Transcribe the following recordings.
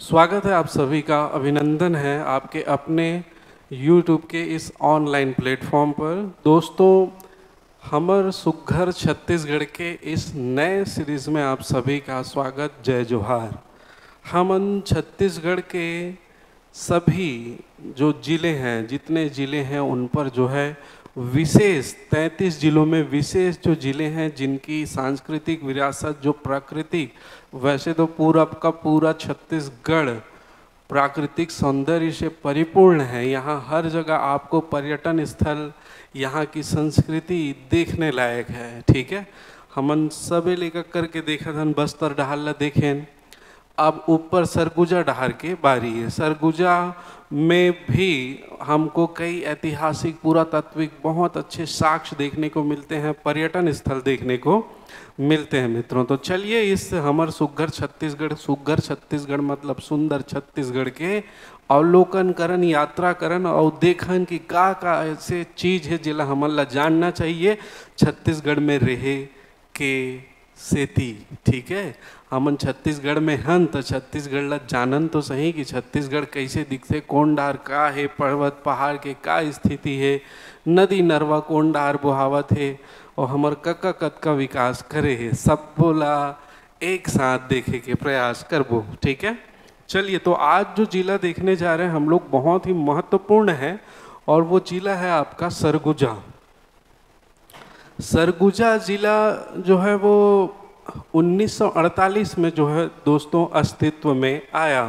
स्वागत है आप सभी का। अभिनंदन है आपके अपने YouTube के इस ऑनलाइन प्लेटफॉर्म पर। दोस्तों, हमर सुघर छत्तीसगढ़ के इस नए सीरीज़ में आप सभी का स्वागत। जय जोहार। हमन छत्तीसगढ़ के सभी जो ज़िले हैं, जितने ज़िले हैं उन पर जो है विशेष 33 जिलों में विशेष जो ज़िले हैं जिनकी सांस्कृतिक विरासत, जो प्राकृतिक, वैसे तो पूरा का पूरा छत्तीसगढ़ प्राकृतिक सौंदर्य से परिपूर्ण है। यहाँ हर जगह आपको पर्यटन स्थल, यहाँ की संस्कृति देखने लायक है। ठीक है, हमन सबे लेकर करके देखा था, बस्तर डहाल ला देखें। अब ऊपर सरगुजा डहार के बारी है। सरगुजा में भी हमको कई ऐतिहासिक पुरातात्विक बहुत अच्छे साक्ष्य देखने को मिलते हैं, पर्यटन स्थल देखने को मिलते हैं मित्रों। तो चलिए इस हमार सुघर छत्तीसगढ़ मतलब सुंदर छत्तीसगढ़ के अवलोकन करन, यात्रा करन और देखन कि का ऐसे चीज़ है जिला हमन ला जानना चाहिए छत्तीसगढ़ में रहे के सेती। ठीक है, हमन छत्तीसगढ़ में हन तो छत्तीसगढ़ ला जानन तो सही कि छत्तीसगढ़ कैसे दिखते, कौन डार का है, पर्वत पहाड़ के का स्थिति है, नदी नरवा कौन डार बोहावत है और हमर कक्का कतका विकास करे है, सब बोला एक साथ देखे के प्रयास करबो। ठीक है, चलिए तो आज जो जिला देखने जा रहे हैं हम लोग बहुत ही महत्वपूर्ण है और वो जिला है आपका सरगुजा। सरगुजा जिला जो है वो 1948 में जो है दोस्तों अस्तित्व में आया।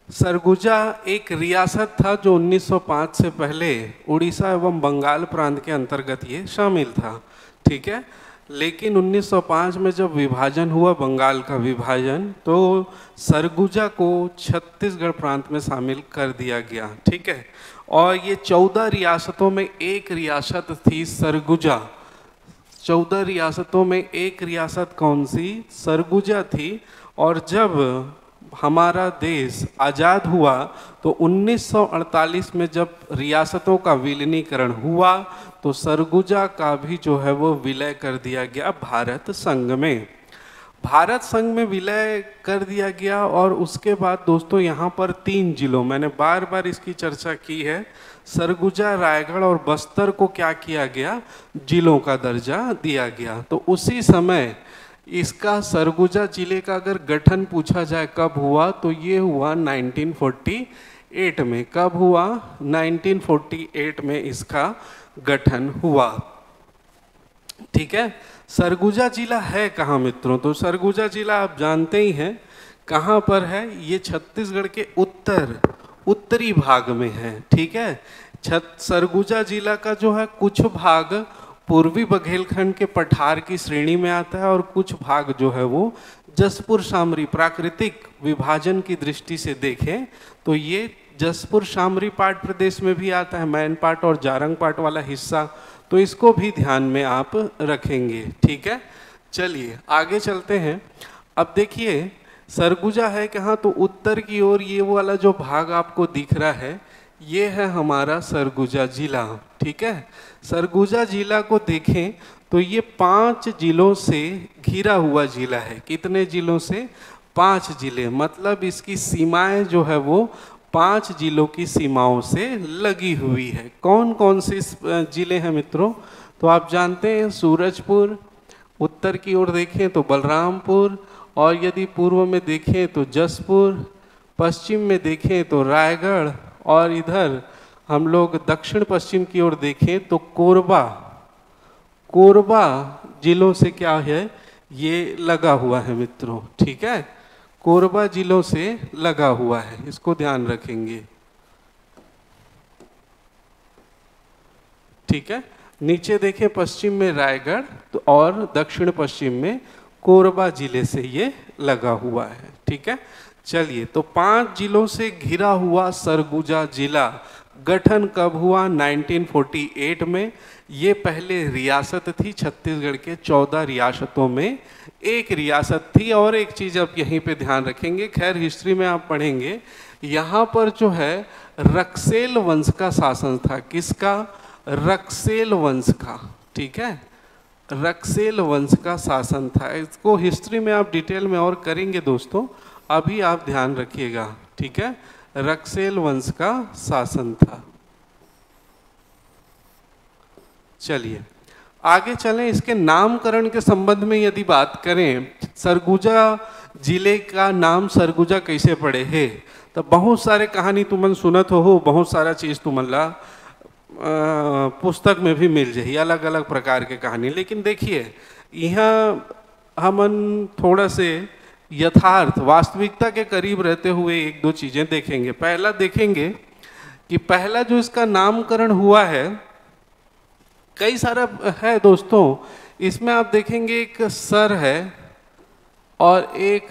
सरगुजा एक रियासत था जो 1905 से पहले उड़ीसा एवं बंगाल प्रांत के अंतर्गत ये शामिल था। ठीक है, लेकिन 1905 में जब विभाजन हुआ, बंगाल का विभाजन, तो सरगुजा को छत्तीसगढ़ प्रांत में शामिल कर दिया गया। ठीक है, और ये 14 रियासतों में एक रियासत थी सरगुजा। 14 रियासतों में एक रियासत कौन सी? सरगुजा थी। और जब हमारा देश आज़ाद हुआ तो 1948 में जब रियासतों का विलीनीकरण हुआ तो सरगुजा का भी जो है वो विलय कर दिया गया भारत संघ में। भारत संघ में विलय कर दिया गया और उसके बाद दोस्तों यहाँ पर 3 जिलों, मैंने बार बार इसकी चर्चा की है, सरगुजा, रायगढ़ और बस्तर को क्या किया गया? जिलों का दर्जा दिया गया। तो उसी समय इसका सरगुजा जिले का अगर गठन पूछा जाए कब हुआ तो ये हुआ 1948 में। कब हुआ? 1948 में इसका गठन हुआ। ठीक है, सरगुजा जिला है कहाँ मित्रों? तो सरगुजा जिला आप जानते ही हैं कहाँ पर है। ये छत्तीसगढ़ के उत्तरी भाग में है। ठीक है, सरगुजा जिला का जो है कुछ भाग पूर्वी बघेलखंड के पठार की श्रेणी में आता है और कुछ भाग जो है वो जसपुर शामरी, प्राकृतिक विभाजन की दृष्टि से देखें तो ये जसपुर शामरी पाट प्रदेश में भी आता है, मैन पाट और जारंग पाट वाला हिस्सा, तो इसको भी ध्यान में आप रखेंगे। ठीक है, चलिए आगे चलते हैं। अब देखिए सरगुजा है कहाँ? तो उत्तर की ओर ये वाला जो भाग आपको दिख रहा है ये है हमारा सरगुजा जिला। ठीक है, सरगुजा जिला को देखें तो ये 5 जिलों से घिरा हुआ जिला है। कितने जिलों से? 5 जिले, मतलब इसकी सीमाएं जो है वो 5 जिलों की सीमाओं से लगी हुई है। कौन कौन से जिले हैं मित्रों? तो आप जानते हैं सूरजपुर, उत्तर की ओर देखें तो बलरामपुर, और यदि पूर्व में देखें तो जसपुर, पश्चिम में देखें तो रायगढ़, और इधर हम लोग दक्षिण पश्चिम की ओर देखें तो कोरबा जिलों से क्या है? ये लगा हुआ है मित्रों। ठीक है, कोरबा जिलों से लगा हुआ है, इसको ध्यान रखेंगे। ठीक है, नीचे देखें पश्चिम में रायगढ़ तो और दक्षिण पश्चिम में कोरबा जिले से ये लगा हुआ है। ठीक है, चलिए तो 5 जिलों से घिरा हुआ सरगुजा जिला गठन कब हुआ? 1948 में। ये पहले रियासत थी, छत्तीसगढ़ के 14 रियासतों में एक रियासत थी। और एक चीज़ आप यहीं पे ध्यान रखेंगे, खैर हिस्ट्री में आप पढ़ेंगे, यहाँ पर जो है रक्सेल वंश का शासन था। किसका? रक्सेल वंश का। ठीक है, रक्सेल वंश का शासन था। इसको हिस्ट्री में आप डिटेल में और करेंगे दोस्तों, अभी आप ध्यान रखिएगा, ठीक है। रक्सेल वंश का शासन था। चलिए आगे चलें। इसके नामकरण के संबंध में यदि बात करें, सरगुजा जिले का नाम सरगुजा कैसे पड़े है, तो बहुत सारे कहानी तुमन सुनत हो, बहुत सारा चीज़ तुमन ला पुस्तक में भी मिल जाए, अलग अलग प्रकार के कहानी। लेकिन देखिए यहाँ हमन थोड़ा से यथार्थ वास्तविकता के करीब रहते हुए एक दो चीज़ें देखेंगे। पहला देखेंगे कि पहला जो इसका नामकरण हुआ है, कई सारा है दोस्तों, इसमें आप देखेंगे एक सर है और एक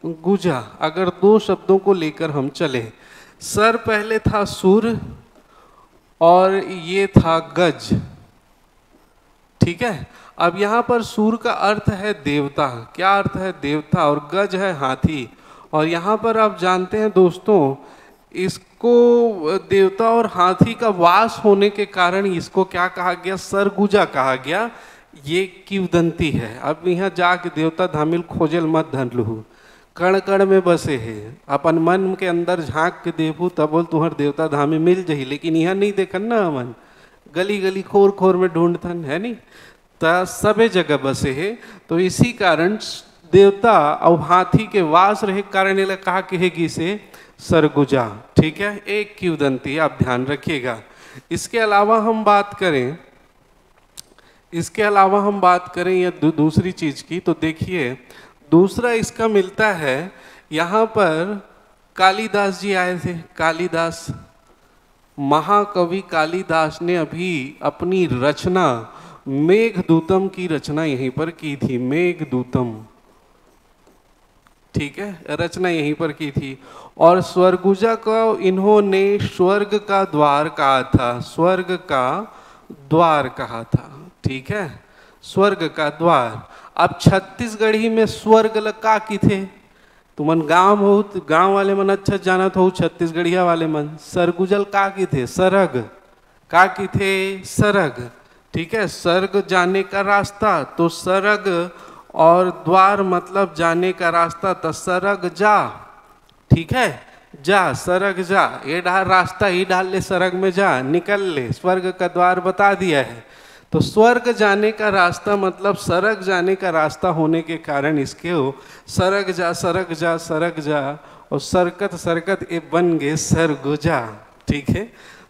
गुजा। अगर दो शब्दों को लेकर हम चलें, सर पहले था सुर और ये था गज, ठीक है। अब यहाँ पर सूर का अर्थ है देवता, क्या अर्थ है, देवता, और गज है हाथी। और यहाँ पर आप जानते हैं दोस्तों, इसको देवता और हाथी का वास होने के कारण इसको क्या कहा गया, सरगुजा कहा गया। ये किंवदंती है। अब यहाँ जाके देवता धामिल खोजल मत धनलू, कण कण में बसे है। अपन मन के अंदर झांक के देखू तब बोल तुम्हार देवता धामी मिल जाही, लेकिन यहाँ नहीं देखन ना, हमन गली गली खोर खोर में ढूंढथन, है नहीं, तो सबे जगह बसे है। तो इसी कारण देवता और हाथी के वास रहे कारण ये कहा कहेगी से सरगुजा, ठीक है। एक किंवदंती आप ध्यान रखिएगा। इसके अलावा हम बात करें, इसके अलावा हम बात करें या दूसरी चीज की, तो देखिए दूसरा इसका मिलता है, यहाँ पर कालिदास जी आए थे। कालिदास, महाकवि कालिदास ने अभी अपनी रचना मेघदूतम की रचना यहीं पर की थी। मेघदूतम, ठीक है, रचना यहीं पर की थी। और स्वर्गुजा को इन्होंने स्वर्ग का द्वार कहा था, स्वर्ग का द्वार कहा था, ठीक है, स्वर्ग का द्वार। अब छत्तीसगढ़ी में स्वर्ग का की थे, तुमन गांव हो, गांव वाले मन अच्छा जानत हो, छत्तीसगढ़िया वाले मन सरगुजल का की थे, सरग का की थे, सरग, ठीक है। सर्ग जाने का रास्ता, तो सरग, और द्वार मतलब जाने का रास्ता, तो सरग जा, ठीक है, जा, सरग जा, ये डाल रास्ता ही डाल ले, सरग में जा, निकल ले, स्वर्ग का द्वार बता दिया है। तो स्वर्ग जाने का रास्ता मतलब सरग जाने का रास्ता होने के कारण इसके हो सरग जा, सरग जा, सरग जा, और सरकत सरकत ये बन गए सरगुजा, ठीक है।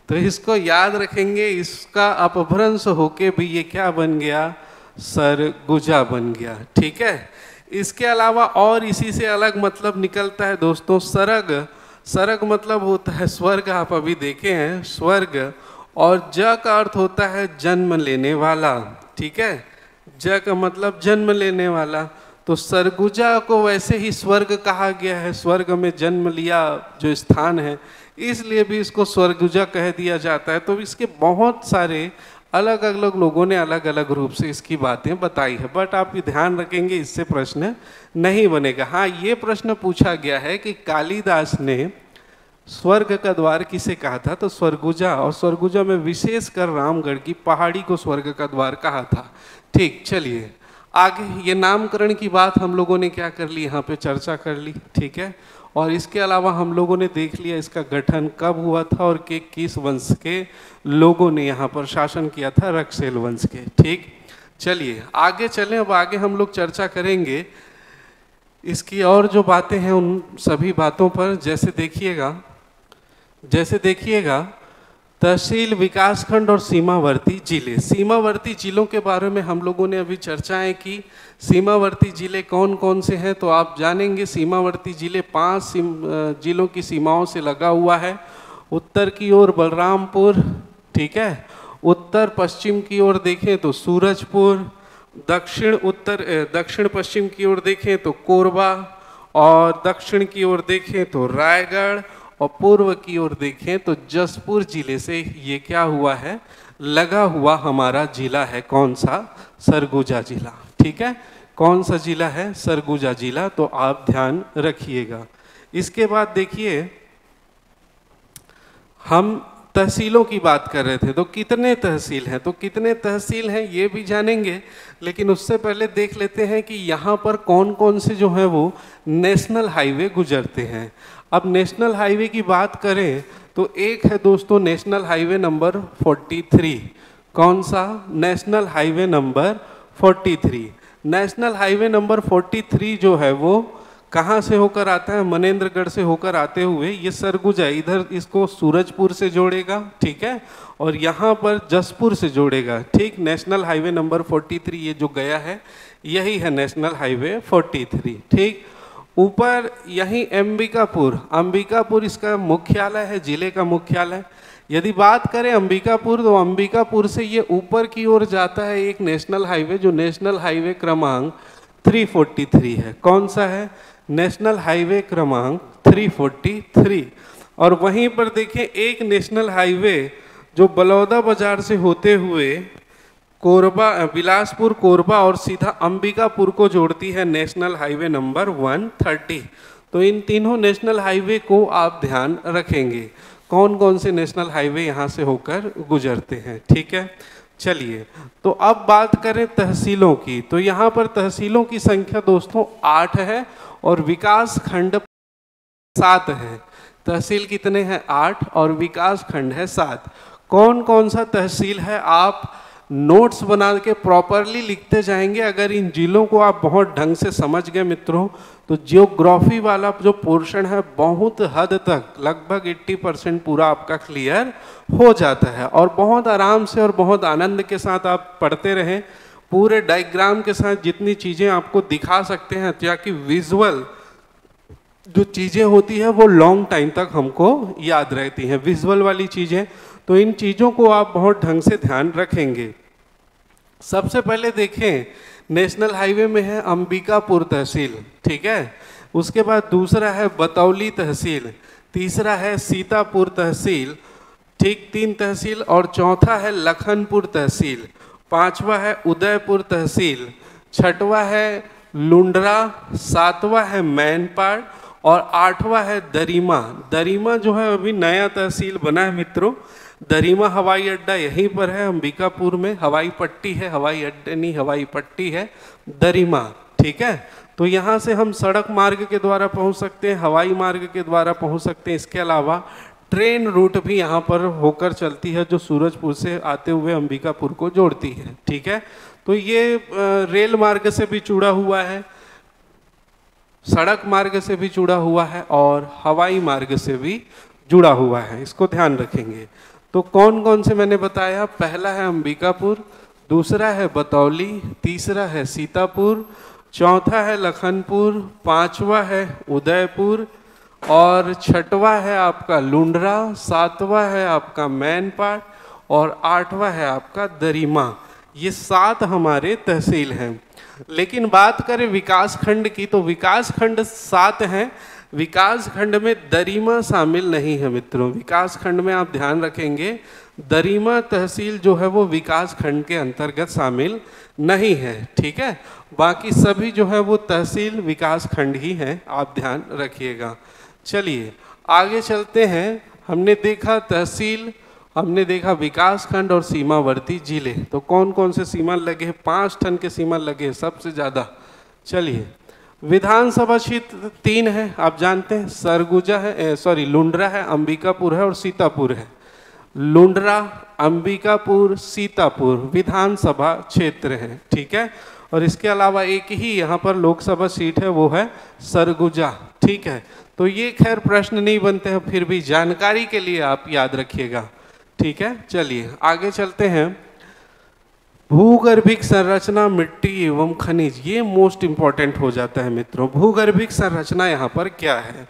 तो इसको याद रखेंगे, इसका अपभ्रंश होके भी ये क्या बन गया, सरगुजा बन गया, ठीक है। इसके अलावा और इसी से अलग मतलब निकलता है दोस्तों, सरग। सरग मतलब होता है स्वर्ग, आप अभी देखे हैं स्वर्ग, और ज का अर्थ होता है जन्म लेने वाला, ठीक है, ज का मतलब जन्म लेने वाला। तो सरगुजा को वैसे ही स्वर्ग कहा गया है, स्वर्ग में जन्म लिया जो स्थान है, इसलिए भी इसको स्वर्गुजा कह दिया जाता है। तो इसके बहुत सारे अलग अलग लोगों ने अलग अलग रूप से इसकी बातें बताई है, बट आप ध्यान रखेंगे इससे प्रश्न नहीं बनेगा। हाँ, ये प्रश्न पूछा गया है कि कालिदास ने स्वर्ग का द्वार किसे कहा था, तो स्वर्गुजा, और स्वर्गुजा में विशेषकर रामगढ़ की पहाड़ी को स्वर्ग का द्वार कहा था, ठीक। चलिए आगे, ये नामकरण की बात हम लोगों ने क्या कर ली, यहाँ पे चर्चा कर ली, ठीक है। और इसके अलावा हम लोगों ने देख लिया इसका गठन कब हुआ था और कि किस वंश के लोगों ने यहाँ पर शासन किया था, रक्सेल वंश के, ठीक। चलिए आगे चलें। अब आगे हम लोग चर्चा करेंगे इसकी और जो बातें हैं उन सभी बातों पर। जैसे देखिएगा तहसील, विकासखंड और सीमावर्ती जिले। सीमावर्ती जिलों के बारे में हम लोगों ने अभी चर्चाएं की। सीमावर्ती जिले कौन कौन से हैं, तो आप जानेंगे सीमावर्ती जिले 5 जिलों की सीमाओं से लगा हुआ है। उत्तर की ओर बलरामपुर, ठीक है, उत्तर पश्चिम की ओर देखें तो सूरजपुर, दक्षिण पश्चिम की ओर देखें तो कोरबा, और दक्षिण की ओर देखें तो रायगढ़, और पूर्व की ओर देखें तो जसपुर जिले से ये क्या हुआ है, लगा हुआ हमारा जिला है, कौन सा, सरगुजा जिला, ठीक है। कौन सा जिला है, सरगुजा जिला, तो आप ध्यान रखिएगा। इसके बाद देखिए हम तहसीलों की बात कर रहे थे, तो कितने तहसील हैं, तो कितने तहसील हैं ये भी जानेंगे, लेकिन उससे पहले देख लेते हैं कि यहाँ पर कौन कौन से जो है वो नेशनल हाईवे गुजरते हैं। अब नेशनल हाईवे की बात करें तो एक है दोस्तों नेशनल हाईवे नंबर 43। कौन सा? National highway number 43। National highway number 43 जो है वो कहाँ से होकर आता है? मनेंद्रगढ़ से होकर आते हुए ये सरगुजा इधर इसको सूरजपुर से जोड़ेगा, ठीक है, और यहाँ पर जसपुर से जोड़ेगा, ठीक। नेशनल हाईवे नंबर 43 ये जो गया है यही है नेशनल हाईवे 43, ठीक। ऊपर यही अंबिकापुर इसका मुख्यालय है, जिले का मुख्यालय। यदि बात करें अंबिकापुर, तो अंबिकापुर से ये ऊपर की ओर जाता है एक नेशनल हाईवे जो नेशनल हाईवे क्रमांक 343 है। कौन सा है? नेशनल हाईवे क्रमांक 343। और वहीं पर देखें एक नेशनल हाईवे जो बलौदा बाजार से होते हुए कोरबा, बिलासपुर, कोरबा और सीधा अंबिकापुर को जोड़ती है, नेशनल हाईवे नंबर 130। तो इन तीनों नेशनल हाईवे को आप ध्यान रखेंगे, कौन कौन से नेशनल हाईवे यहाँ से होकर गुजरते हैं, ठीक है। चलिए, तो अब बात करें तहसीलों की, तो यहाँ पर तहसीलों की संख्या दोस्तों 8 है और विकास खंड 7 है। तहसील कितने हैं? 8 और विकास खंड है 7। कौन कौन सा तहसील है आप नोट्स बना के प्रॉपरली लिखते जाएंगे। अगर इन जिलों को आप बहुत ढंग से समझ गए मित्रों, तो जियोग्राफी वाला जो पोर्शन है बहुत हद तक लगभग 80% पूरा आपका क्लियर हो जाता है। और बहुत आराम से और बहुत आनंद के साथ आप पढ़ते रहें, पूरे डायग्राम के साथ जितनी चीज़ें आपको दिखा सकते हैं, ताकि विजुअल जो चीज़ें होती है वो लॉन्ग टाइम तक हमको याद रहती हैं, विजुअल वाली चीज़ें। तो इन चीज़ों को आप बहुत ढंग से ध्यान रखेंगे। सबसे पहले देखें, नेशनल हाईवे में है अंबिकापुर तहसील, ठीक है। उसके बाद दूसरा है बतौली तहसील, तीसरा है सीतापुर तहसील, ठीक, 3 तहसील। और चौथा है लखनपुर तहसील, पांचवा है उदयपुर तहसील, छठवा है लुंड्रा, सातवां है मैनपाट और 8वां है दरीमा। दरीमा जो है अभी नया तहसील बना है मित्रों। दरीमा हवाई अड्डा यहीं पर है अंबिकापुर में, हवाई पट्टी है, हवाई अड्डे नहीं हवाई पट्टी है दरीमा, ठीक है। तो यहाँ से हम सड़क मार्ग के द्वारा पहुँच सकते हैं, हवाई मार्ग के द्वारा पहुँच सकते हैं। इसके अलावा ट्रेन रूट भी यहाँ पर होकर चलती है जो सूरजपुर से आते हुए अंबिकापुर को जोड़ती है, ठीक है। तो ये रेल मार्ग से भी जुड़ा हुआ है, सड़क मार्ग से भी जुड़ा हुआ है और हवाई मार्ग से भी जुड़ा हुआ है, इसको ध्यान रखेंगे। तो कौन कौन से मैंने बताया? पहला है अंबिकापुर, दूसरा है बतौली, तीसरा है सीतापुर, चौथा है लखनपुर, पांचवा है उदयपुर और छठवा है आपका लुंड्रा, सातवां है आपका मैनपाट और 8वां है आपका दरीमा। ये 7 हमारे तहसील हैं। लेकिन बात करें विकास खंड की, तो विकास खंड 7 हैं। विकास खंड में दरीमा शामिल नहीं है मित्रों। विकास खंड में आप ध्यान रखेंगे, दरीमा तहसील जो है वो विकास खंड के अंतर्गत शामिल नहीं है, ठीक है। बाकी सभी जो है वो तहसील विकास खंड ही हैं, आप ध्यान रखिएगा। चलिए आगे चलते हैं। हमने देखा तहसील, हमने देखा विकास खंड और सीमावर्ती जिले। तो कौन कौन से सीमा लगे? 5 टन के सीमा लगे सबसे ज़्यादा। चलिए, विधानसभा क्षेत्र 3 है, आप जानते हैं, सरगुजा है, लुंड्रा है, अंबिकापुर है और सीतापुर है। लुंड्रा, अंबिकापुर, सीतापुर विधानसभा क्षेत्र है, ठीक है। और इसके अलावा एक ही यहाँ पर लोकसभा सीट है, वो है सरगुजा, ठीक है। तो ये खैर प्रश्न नहीं बनते हैं, फिर भी जानकारी के लिए आप याद रखिएगा, ठीक है। चलिए आगे चलते हैं। भूगर्भिक संरचना, मिट्टी एवं खनिज, ये मोस्ट इंपॉर्टेंट हो जाता है मित्रों। भूगर्भिक संरचना यहाँ पर क्या है?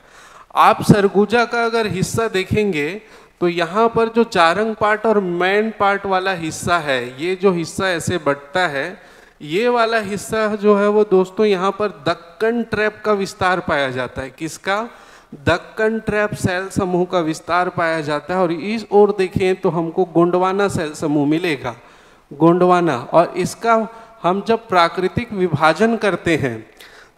आप सरगुजा का अगर हिस्सा देखेंगे तो यहाँ पर जो चारंग पार्ट और मैन पार्ट वाला हिस्सा है, ये जो हिस्सा ऐसे बटता है, ये वाला हिस्सा जो है वो दोस्तों यहाँ पर दक्कन ट्रैप का विस्तार पाया जाता है। किसका? दक्कन ट्रैप सेल समूह का विस्तार पाया जाता है। और इस ओर देखें तो हमको गोंडवाना सेल समूह मिलेगा, गोंडवाना। और इसका हम जब प्राकृतिक विभाजन करते हैं,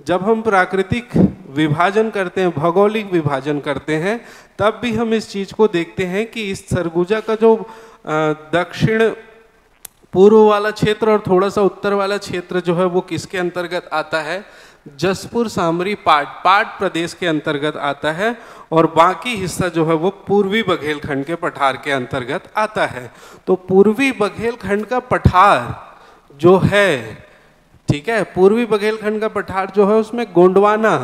जब हम प्राकृतिक विभाजन करते हैं, भौगोलिक विभाजन करते हैं, तब भी हम इस चीज को देखते हैं कि इस सरगुजा का जो दक्षिण पूर्व वाला क्षेत्र और थोड़ा सा उत्तर वाला क्षेत्र जो है वो किसके अंतर्गत आता है, जसपुर सामरी पाट प्रदेश के अंतर्गत आता है, और बाकी हिस्सा जो है वो पूर्वी बघेलखंड के पठार के अंतर्गत आता है। तो पूर्वी बघेलखंड का पठार जो है, ठीक है, पूर्वी बघेलखंड का पठार जो है उसमें गोंडवाना,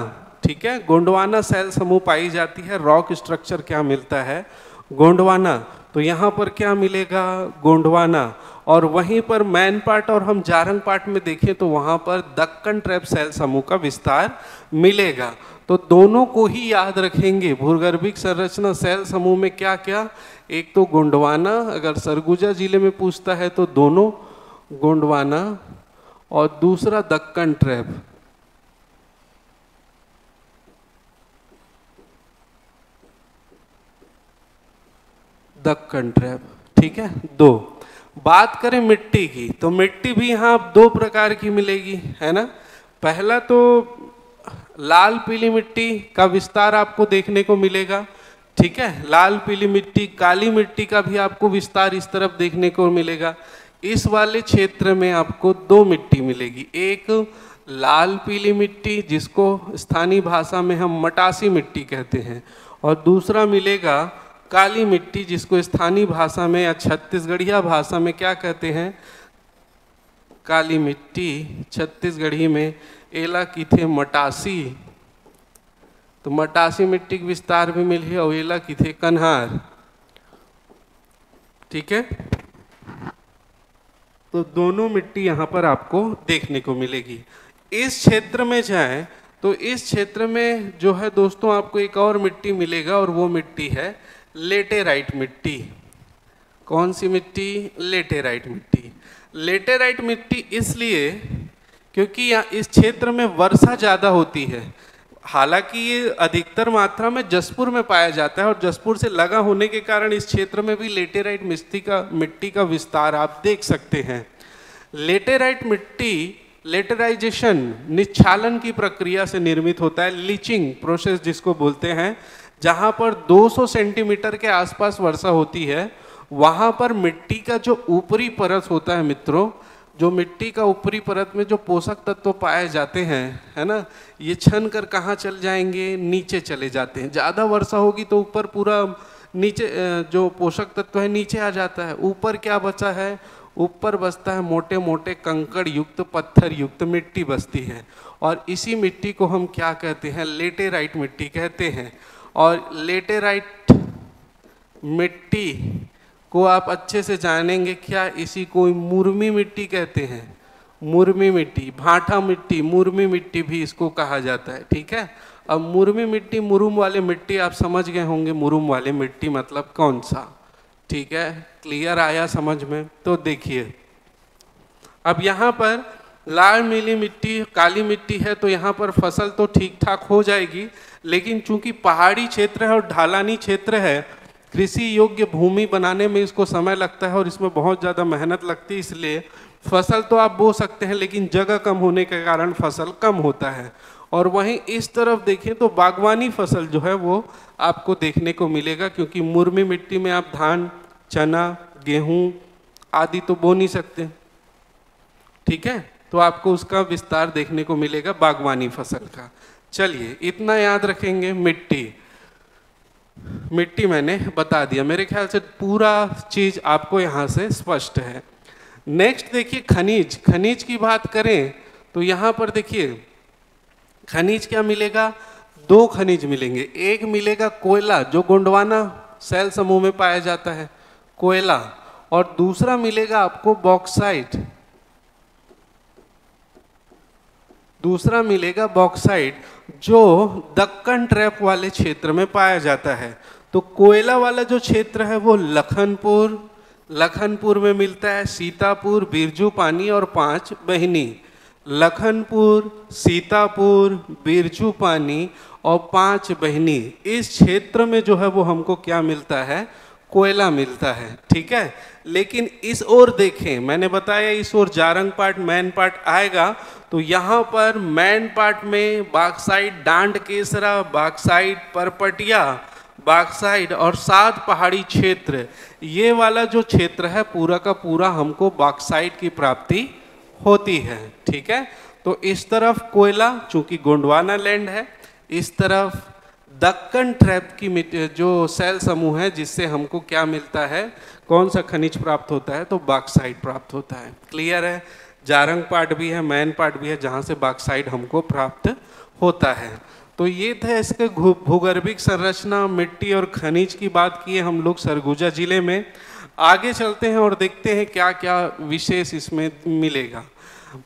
ठीक है, गोंडवाना सेल समूह पाई जाती है। रॉक स्ट्रक्चर क्या मिलता है, गोंडवाना। तो यहाँ पर क्या मिलेगा, गोंडवाना। और वहीं पर मैन पार्ट और हम जारंग पार्ट में देखें तो वहाँ पर दक्कन ट्रैप सेल समूह का विस्तार मिलेगा। तो दोनों को ही याद रखेंगे, भूगर्भिक संरचना सेल समूह में क्या क्या, एक तो गोंडवाना, अगर सरगुजा जिले में पूछता है तो दोनों गोंडवाना, और दूसरा दक्कन ट्रैप। दक्कन ट्रैप, ठीक है, दो। बात करें मिट्टी की, तो मिट्टी भी यहाँ दो प्रकार की मिलेगी, है ना। पहला तो लाल पीली मिट्टी का विस्तार आपको देखने को मिलेगा, ठीक है, लाल पीली मिट्टी। काली मिट्टी का भी आपको विस्तार इस तरफ देखने को मिलेगा। इस वाले क्षेत्र में आपको दो मिट्टी मिलेगी, एक लाल पीली मिट्टी जिसको स्थानीय भाषा में हम मटासी मिट्टी कहते हैं, और दूसरा मिलेगा काली मिट्टी जिसको स्थानीय भाषा में या छत्तीसगढ़िया भाषा में क्या कहते हैं, काली मिट्टी। छत्तीसगढ़ी में एला की थे मटासी, तो मटासी मिट्टी का विस्तार भी मिली और एला की थे कन्हार, ठीक है। तो दोनों मिट्टी यहाँ पर आपको देखने को मिलेगी। इस क्षेत्र में जाएं तो इस क्षेत्र में जो है दोस्तों आपको एक और मिट्टी मिलेगा, और वो मिट्टी है लेटेराइट मिट्टी। कौन सी मिट्टी, लेटेराइट मिट्टी। लेटेराइट मिट्टी इसलिए क्योंकि यहाँ इस क्षेत्र में वर्षा ज़्यादा होती है। हालांकि ये अधिकतर मात्रा में जसपुर में पाया जाता है, और जसपुर से लगा होने के कारण इस क्षेत्र में भी लेटेराइट मिट्टी का विस्तार आप देख सकते हैं। लेटेराइट मिट्टी लेटेराइजेशन निच्छालन की प्रक्रिया से निर्मित होता है, लीचिंग प्रोसेस जिसको बोलते हैं। जहाँ पर 200 सेंटीमीटर के आसपास वर्षा होती है, वहाँ पर मिट्टी का जो ऊपरी परत होता है मित्रों, जो मिट्टी का ऊपरी परत में जो पोषक तत्व पाए जाते हैं, है ना, ये छन कर कहाँ चल जाएंगे, नीचे चले जाते हैं। ज़्यादा वर्षा होगी तो ऊपर पूरा नीचे जो पोषक तत्व है नीचे आ जाता है। ऊपर क्या बचा है, ऊपर बचता है मोटे मोटे कंकड़ युक्त पत्थर युक्त मिट्टी बचती है, और इसी मिट्टी को हम क्या कहते हैं, लेटेराइट मिट्टी कहते हैं। और लेटेराइट मिट्टी को आप अच्छे से जानेंगे क्या, इसी को मुरमी मिट्टी कहते हैं। मुरमी मिट्टी, भाटा मिट्टी, मुरमी मिट्टी भी इसको कहा जाता है, ठीक है। अब मुरमी मिट्टी, मुरुम वाले मिट्टी आप समझ गए होंगे, मुरुम वाले मिट्टी मतलब कौन सा, ठीक है, क्लियर आया समझ में। तो देखिए अब यहाँ पर लाल नीली मिट्टी काली मिट्टी है, तो यहाँ पर फसल तो ठीक ठाक हो जाएगी, लेकिन चूंकि पहाड़ी क्षेत्र है और ढलानी क्षेत्र है, कृषि योग्य भूमि बनाने में इसको समय लगता है और इसमें बहुत ज़्यादा मेहनत लगती है। इसलिए फसल तो आप बो सकते हैं, लेकिन जगह कम होने के कारण फसल कम होता है। और वहीं इस तरफ देखें तो बागवानी फसल जो है वो आपको देखने को मिलेगा, क्योंकि मुरमी मिट्टी में आप धान, चना, गेहूँ आदि तो बो नहीं सकते, ठीक है। तो आपको उसका विस्तार देखने को मिलेगा बागवानी फसल का। चलिए इतना याद रखेंगे। मिट्टी मैंने बता दिया, मेरे ख्याल से पूरा चीज आपको यहाँ से स्पष्ट है। नेक्स्ट देखिए खनिज। खनिज की बात करें तो यहाँ पर देखिए खनिज क्या मिलेगा, दो खनिज मिलेंगे। एक मिलेगा कोयला जो गोंडवाना सेल समूह में पाया जाता है, कोयला, और दूसरा मिलेगा आपको बॉक्साइट। दूसरा मिलेगा बॉक्साइट जो दक्कन ट्रैप वाले क्षेत्र में पाया जाता है। तो कोयला वाला जो क्षेत्र है वो लखनपुर में मिलता है, सीतापुर, बिरजू पानी और 5 बहिनी। लखनपुर, सीतापुर, बिरजू पानी और 5 बहिनी, इस क्षेत्र में जो है वो हमको क्या मिलता है, कोयला मिलता है, ठीक है। लेकिन इस ओर देखें, मैंने बताया इस ओर जारंग पार्ट मैन पार्ट आएगा, तो यहाँ पर मैन पार्ट में बॉक्साइट, डांड केसरा, बॉक्साइट, परपटिया, बॉक्साइट और 7 पहाड़ी क्षेत्र, ये वाला जो क्षेत्र है पूरा का पूरा हमको बॉक्साइट की प्राप्ति होती है, ठीक है। तो इस तरफ कोयला, चूंकि गोंडवाना लैंड है, इस तरफ दक्कन ट्रैप की मिट्टी, जो सेल समूह है, जिससे हमको क्या मिलता है, कौन सा खनिज प्राप्त होता है, तो बॉक्साइट प्राप्त होता है। क्लियर है। जारंग पार्ट भी है, मैन पार्ट भी है, जहाँ से बॉक्साइट हमको प्राप्त होता है। तो ये थे इसके भूगर्भिक संरचना, मिट्टी और खनिज की बात की है हम लोग सरगुजा जिले में। आगे चलते हैं और देखते हैं क्या क्या विशेष इसमें मिलेगा।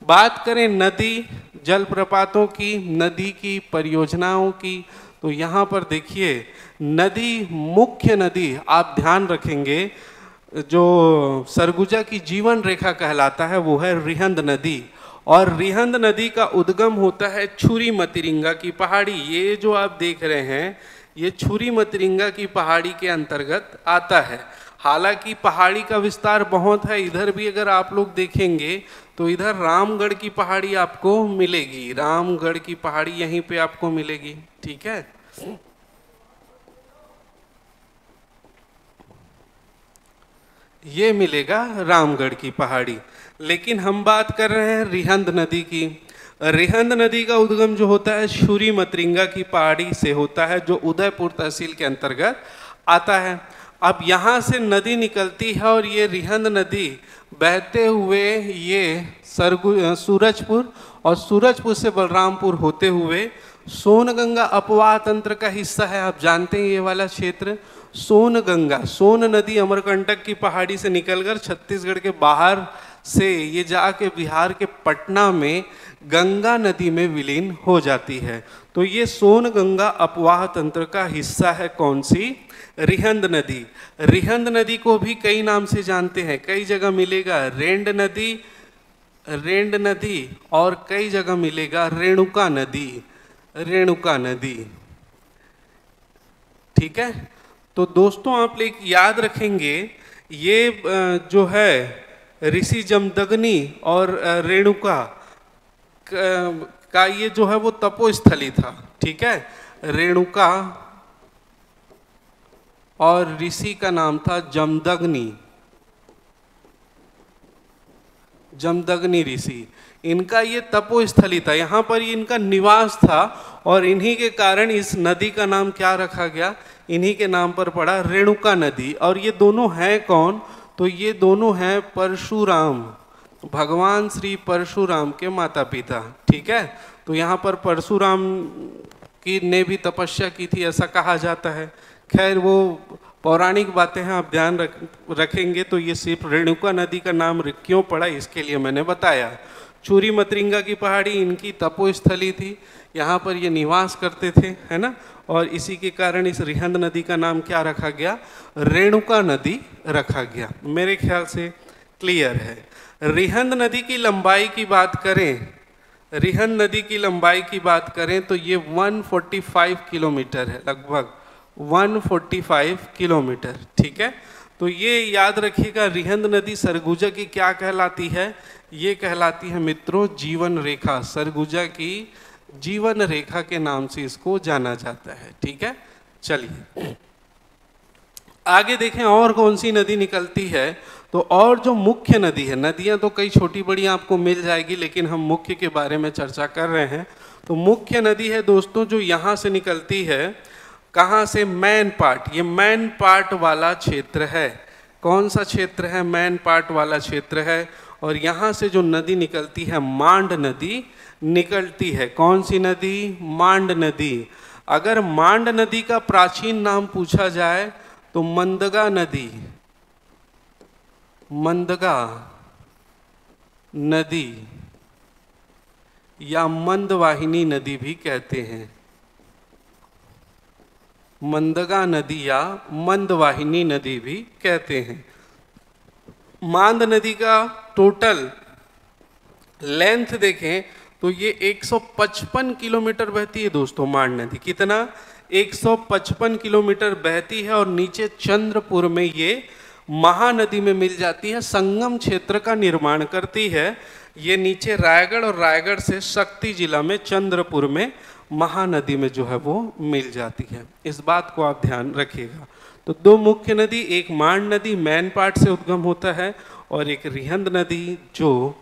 बात करें नदी जलप्रपातों की, नदी की परियोजनाओं की, तो यहाँ पर देखिए नदी, मुख्य नदी आप ध्यान रखेंगे, जो सरगुजा की जीवन रेखा कहलाता है वो है रिहंद नदी। और रिहंद नदी का उद्गम होता है छुरी मतिरिंगा की पहाड़ी। ये जो आप देख रहे हैं ये छुरी मतिरिंगा की पहाड़ी के अंतर्गत आता है। हालांकि पहाड़ी का विस्तार बहुत है, इधर भी अगर आप लोग देखेंगे तो इधर रामगढ़ की पहाड़ी आपको मिलेगी, रामगढ़ की पहाड़ी यहीं पे आपको मिलेगी, ठीक है। ये मिलेगा रामगढ़ की पहाड़ी। लेकिन हम बात कर रहे हैं रिहंद नदी की। रिहंद नदी का उद्गम जो होता है छुरी मतिरिंगा की पहाड़ी से होता है, जो उदयपुर तहसील के अंतर्गत आता है। अब यहाँ से नदी निकलती है और ये रिहंद नदी बहते हुए ये सूरजपुर और सूरजपुर से बलरामपुर होते हुए सोनगंगा अपवाह तंत्र का हिस्सा है। आप जानते हैं ये वाला क्षेत्र सोनगंगा, सोन नदी अमरकंटक की पहाड़ी से निकलकर छत्तीसगढ़ के बाहर से ये जाके बिहार के पटना में गंगा नदी में विलीन हो जाती है। तो ये सोनगंगा अपवाह तंत्र का हिस्सा है कौन सी, रिहंद नदी। रिहंद नदी को भी कई नाम से जानते हैं, कई जगह मिलेगा रेंड नदी, रेंड नदी, और कई जगह मिलेगा रेणुका नदी, रेणुका नदी, ठीक है। तो दोस्तों आप लोग याद रखेंगे ये जो है ऋषि जमदग्नि और रेणुका का ये जो है वो तपोस्थली था, ठीक है। रेणुका और ऋषि का नाम था जमदग्नि, जमदग्नि ऋषि, इनका ये तपोस्थली था, यहाँ पर इनका निवास था और इन्हीं के कारण इस नदी का नाम क्या रखा गया, इन्हीं के नाम पर पड़ा रेणुका नदी। और ये दोनों हैं कौन, तो ये दोनों हैं परशुराम, भगवान श्री परशुराम के माता पिता, ठीक है। तो यहाँ पर परशुराम की ने भी तपस्या की थी ऐसा कहा जाता है। खैर वो पौराणिक बातें हैं, आप ध्यान रखेंगे। तो ये सिर्फ रेणुका नदी का नाम क्यों पड़ा इसके लिए मैंने बताया। चूरी मतिरिंगा की पहाड़ी इनकी तपोस्थली थी, यहाँ पर ये निवास करते थे, है ना। और इसी के कारण इस रिहंद नदी का नाम क्या रखा गया, रेणुका नदी रखा गया। मेरे ख्याल से क्लियर है। रिहंद नदी की लंबाई की बात करें, रिहंद नदी की लंबाई की बात करें तो ये 145 किलोमीटर है, लगभग 145 किलोमीटर, ठीक है। तो ये याद रखिएगा, रिहंद नदी सरगुजा की क्या कहलाती है, ये कहलाती है मित्रों जीवन रेखा। सरगुजा की जीवन रेखा के नाम से इसको जाना जाता है, ठीक है। चलिए आगे देखें और कौन सी नदी निकलती है। तो और जो मुख्य नदी है, नदियां तो कई छोटी बड़ी आपको मिल जाएगी, लेकिन हम मुख्य के बारे में चर्चा कर रहे हैं। तो मुख्य नदी है दोस्तों जो यहाँ से निकलती है, कहाँ से, मैन पार्ट। ये मैन पार्ट वाला क्षेत्र है। कौन सा क्षेत्र है, मैन पार्ट वाला क्षेत्र है। और यहाँ से जो नदी निकलती है मांड नदी निकलती है। कौन सी नदी, मांड नदी। अगर मांड नदी का प्राचीन नाम पूछा जाए तो मंदगा नदी, मंदगा नदी या मंदवाहिनी नदी भी कहते हैं। मंदगा नदी या मंदवाहिनी नदी भी कहते हैं। मांद नदी का टोटल लेंथ देखें तो ये 155 किलोमीटर बहती है दोस्तों मांड नदी। कितना? 155 किलोमीटर बहती है और नीचे चंद्रपुर में ये महानदी में मिल जाती है, संगम क्षेत्र का निर्माण करती है। ये नीचे रायगढ़ और रायगढ़ से शक्ति जिला में चंद्रपुर में महानदी में जो है वो मिल जाती है। इस बात को आप ध्यान रखिएगा। तो दो मुख्य नदी, एक मांड नदी मैन पाट से उद्गम होता है और एक रिहंद नदी जो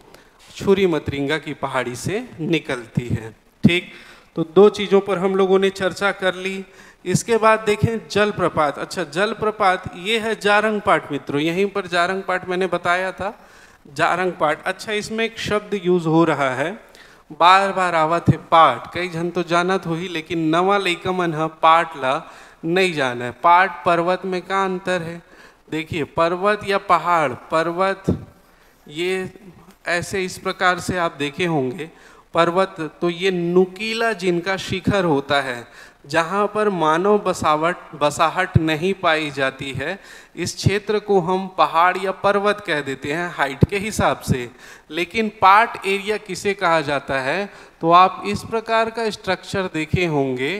छुरी मतरिंगा की पहाड़ी से निकलती है। ठीक, तो दो चीज़ों पर हम लोगों ने चर्चा कर ली। इसके बाद देखें जलप्रपात। अच्छा, जलप्रपात ये है जारंग पाट मित्रों, यहीं पर जारंग पाट मैंने बताया था, जारंग पाट। अच्छा, इसमें एक शब्द यूज हो रहा है, बार बार आवत है पाट, कई जन तो जानत हो ही, लेकिन नवा लइका मन ह पाट ला नहीं जाना है। पाट पर्वत में क्या अंतर है? देखिए, पर्वत या पहाड़, पर्वत ये ऐसे इस प्रकार से आप देखे होंगे, पर्वत तो ये नुकीला जिनका शिखर होता है, जहाँ पर मानव बसाहट नहीं पाई जाती है, इस क्षेत्र को हम पहाड़ या पर्वत कह देते हैं हाइट के हिसाब से। लेकिन पाट एरिया किसे कहा जाता है? तो आप इस प्रकार का स्ट्रक्चर देखे होंगे।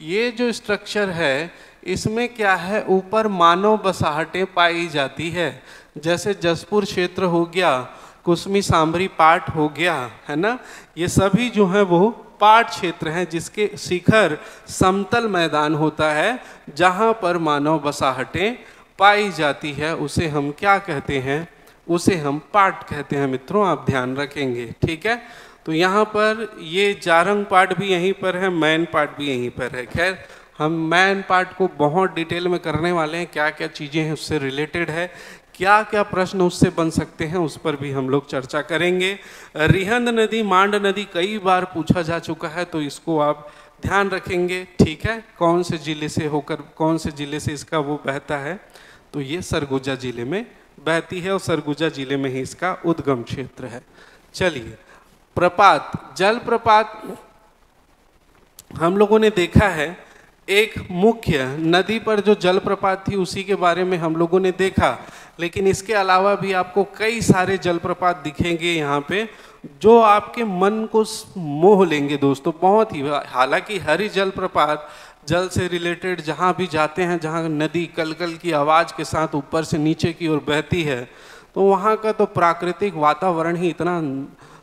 ये जो स्ट्रक्चर है इसमें क्या है, ऊपर मानव बसाहटें पाई जाती है, जैसे जसपुर क्षेत्र हो गया, कुसमी सांभरी पाट हो गया, है ना। ये सभी जो है वो पाट क्षेत्र हैं जिसके शिखर समतल मैदान होता है, जहाँ पर मानव बसाहटें पाई जाती है, उसे हम क्या कहते हैं? उसे हम पाट कहते हैं मित्रों, आप ध्यान रखेंगे। ठीक है, तो यहाँ पर ये जारंग पाट भी यहीं पर है, मैन पाट भी यहीं पर है। खैर, हम मैन पाट को बहुत डिटेल में करने वाले हैं, क्या क्या चीज़ें हैं उससे रिलेटेड है, क्या क्या प्रश्न उससे बन सकते हैं, उस पर भी हम लोग चर्चा करेंगे। रिहंद नदी, मांड नदी कई बार पूछा जा चुका है, तो इसको आप ध्यान रखेंगे। ठीक है, कौन से जिले से होकर, कौन से जिले से इसका वो बहता है? तो ये सरगुजा जिले में बहती है और सरगुजा जिले में ही इसका उद्गम क्षेत्र है। चलिए, प्रपात, जल प्रपात हम लोगों ने देखा है, एक मुख्य नदी पर जो जलप्रपात थी उसी के बारे में हम लोगों ने देखा, लेकिन इसके अलावा भी आपको कई सारे जलप्रपात दिखेंगे यहाँ पे जो आपके मन को मोह लेंगे दोस्तों, बहुत ही। हालांकि हर ही जलप्रपात जल से रिलेटेड जहाँ भी जाते हैं, जहाँ नदी कलकल की आवाज़ के साथ ऊपर से नीचे की ओर बहती है, तो वहाँ का तो प्राकृतिक वातावरण ही इतना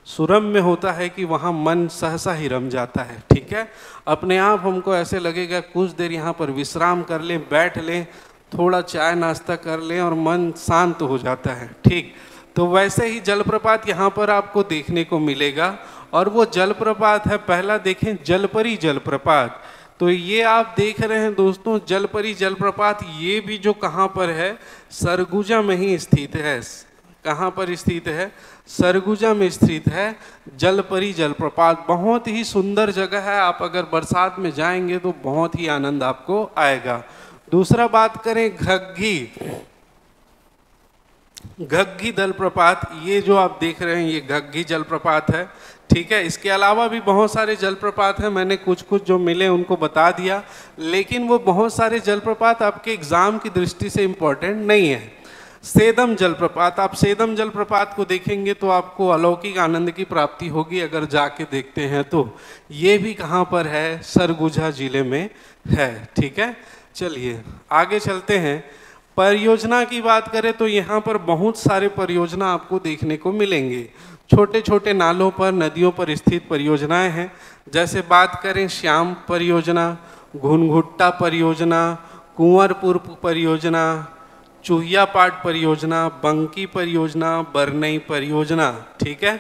सुरम्य होता है कि वहाँ मन सहसा ही रम जाता है। ठीक है, अपने आप हमको ऐसे लगेगा कुछ देर यहाँ पर विश्राम कर लें, बैठ लें, थोड़ा चाय नाश्ता कर लें और मन शांत हो जाता है। ठीक, तो वैसे ही जलप्रपात यहाँ पर आपको देखने को मिलेगा, और वो जलप्रपात है, पहला देखें जलपरी जलप्रपात। तो ये आप देख रहे हैं दोस्तों, जलपरी जलप्रपात, ये भी जो कहाँ पर है, सरगुजा में ही स्थित है। कहाँ पर स्थित है? सरगुजा में स्थित है जलपरी जलप्रपात। बहुत ही सुंदर जगह है, आप अगर बरसात में जाएंगे तो बहुत ही आनंद आपको आएगा। दूसरा बात करें घग्गी जलप्रपात, ये जो आप देख रहे हैं ये घग्गी जलप्रपात है। ठीक है, इसके अलावा भी बहुत सारे जलप्रपात हैं, मैंने कुछ कुछ जो मिले उनको बता दिया, लेकिन वो बहुत सारे जलप्रपात आपके एग्जाम की दृष्टि से इम्पोर्टेंट नहीं है। सेदम जलप्रपात, आप सेदम जलप्रपात को देखेंगे तो आपको अलौकिक आनंद की प्राप्ति होगी अगर जाके देखते हैं तो। ये भी कहाँ पर है? सरगुजा जिले में है। ठीक है, चलिए आगे चलते हैं। परियोजना की बात करें तो यहाँ पर बहुत सारे परियोजना आपको देखने को मिलेंगे। छोटे छोटे नालों पर, नदियों पर स्थित परियोजनाएं हैं। जैसे बात करें श्याम परियोजना, घुनघुट्टा परियोजना, कुंवरपुर परियोजना, चूहियापाट परियोजना, बंकी परियोजना, बरनई परियोजना। ठीक है,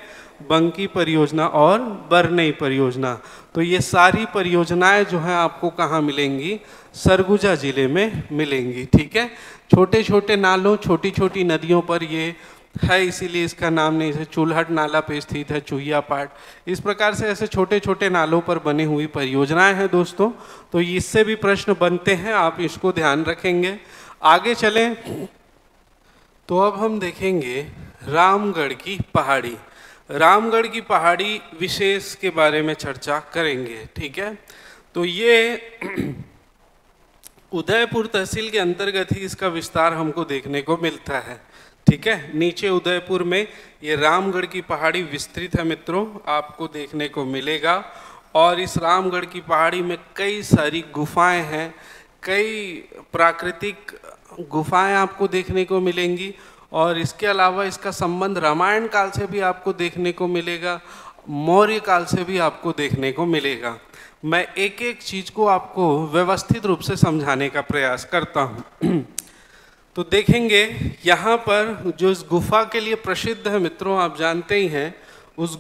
बंकी परियोजना और बरनई परियोजना। तो ये सारी परियोजनाएं जो हैं आपको कहाँ मिलेंगी? सरगुजा जिले में मिलेंगी। ठीक है, छोटे छोटे नालों, छोटी छोटी नदियों पर ये है, इसीलिए इसका नाम नहीं है। चूल्हट नाला पे स्थित है चूहियापाट। इस प्रकार से ऐसे छोटे छोटे नालों पर बनी हुई परियोजनाएं हैं दोस्तों, तो इससे भी प्रश्न बनते हैं, आप इसको ध्यान रखेंगे। आगे चलें तो अब हम देखेंगे रामगढ़ की पहाड़ी। रामगढ़ की पहाड़ी विशेष के बारे में चर्चा करेंगे। ठीक है, तो ये उदयपुर तहसील के अंतर्गत ही इसका विस्तार हमको देखने को मिलता है। ठीक है। नीचे उदयपुर में ये रामगढ़ की पहाड़ी विस्तृत है मित्रों, आपको देखने को मिलेगा। और इस रामगढ़ की पहाड़ी में कई सारी गुफाएं हैं, कई प्राकृतिक गुफाएं आपको देखने को मिलेंगी। और इसके अलावा इसका संबंध रामायण काल से भी आपको देखने को मिलेगा, मौर्य काल से भी आपको देखने को मिलेगा। मैं एक एक चीज़ को आपको व्यवस्थित रूप से समझाने का प्रयास करता हूँ। तो देखेंगे यहाँ पर जो इस गुफा के लिए प्रसिद्ध है मित्रों, आप जानते ही हैं, उस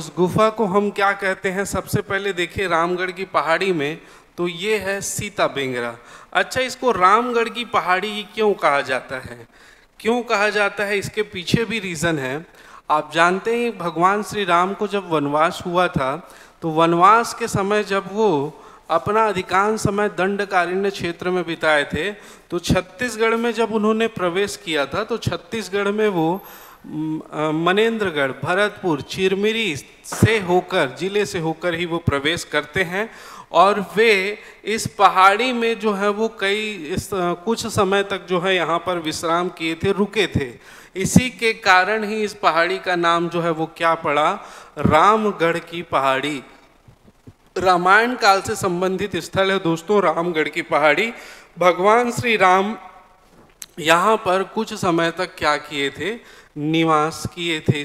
गुफा को हम क्या कहते हैं। सबसे पहले देखिए रामगढ़ की पहाड़ी में, तो ये है सीता बेंगरा। अच्छा, इसको रामगढ़ की पहाड़ी क्यों कहा जाता है, क्यों कहा जाता है, इसके पीछे भी रीज़न है। आप जानते हैं भगवान श्री राम को जब वनवास हुआ था, तो वनवास के समय जब वो अपना अधिकांश समय दंडकारण्य क्षेत्र में बिताए थे, तो छत्तीसगढ़ में जब उन्होंने प्रवेश किया था, तो छत्तीसगढ़ में वो मनेन्द्रगढ़, भरतपुर, चिरमिरी से होकर, जिले से होकर ही वो प्रवेश करते हैं। और वे इस पहाड़ी में जो है वो कुछ समय तक जो है यहाँ पर विश्राम किए थे, रुके थे। इसी के कारण ही इस पहाड़ी का नाम जो है वो क्या पड़ा, रामगढ़ की पहाड़ी। रामायण काल से संबंधित स्थल है दोस्तों रामगढ़ की पहाड़ी। भगवान श्री राम यहाँ पर कुछ समय तक क्या किए थे, निवास किए थे,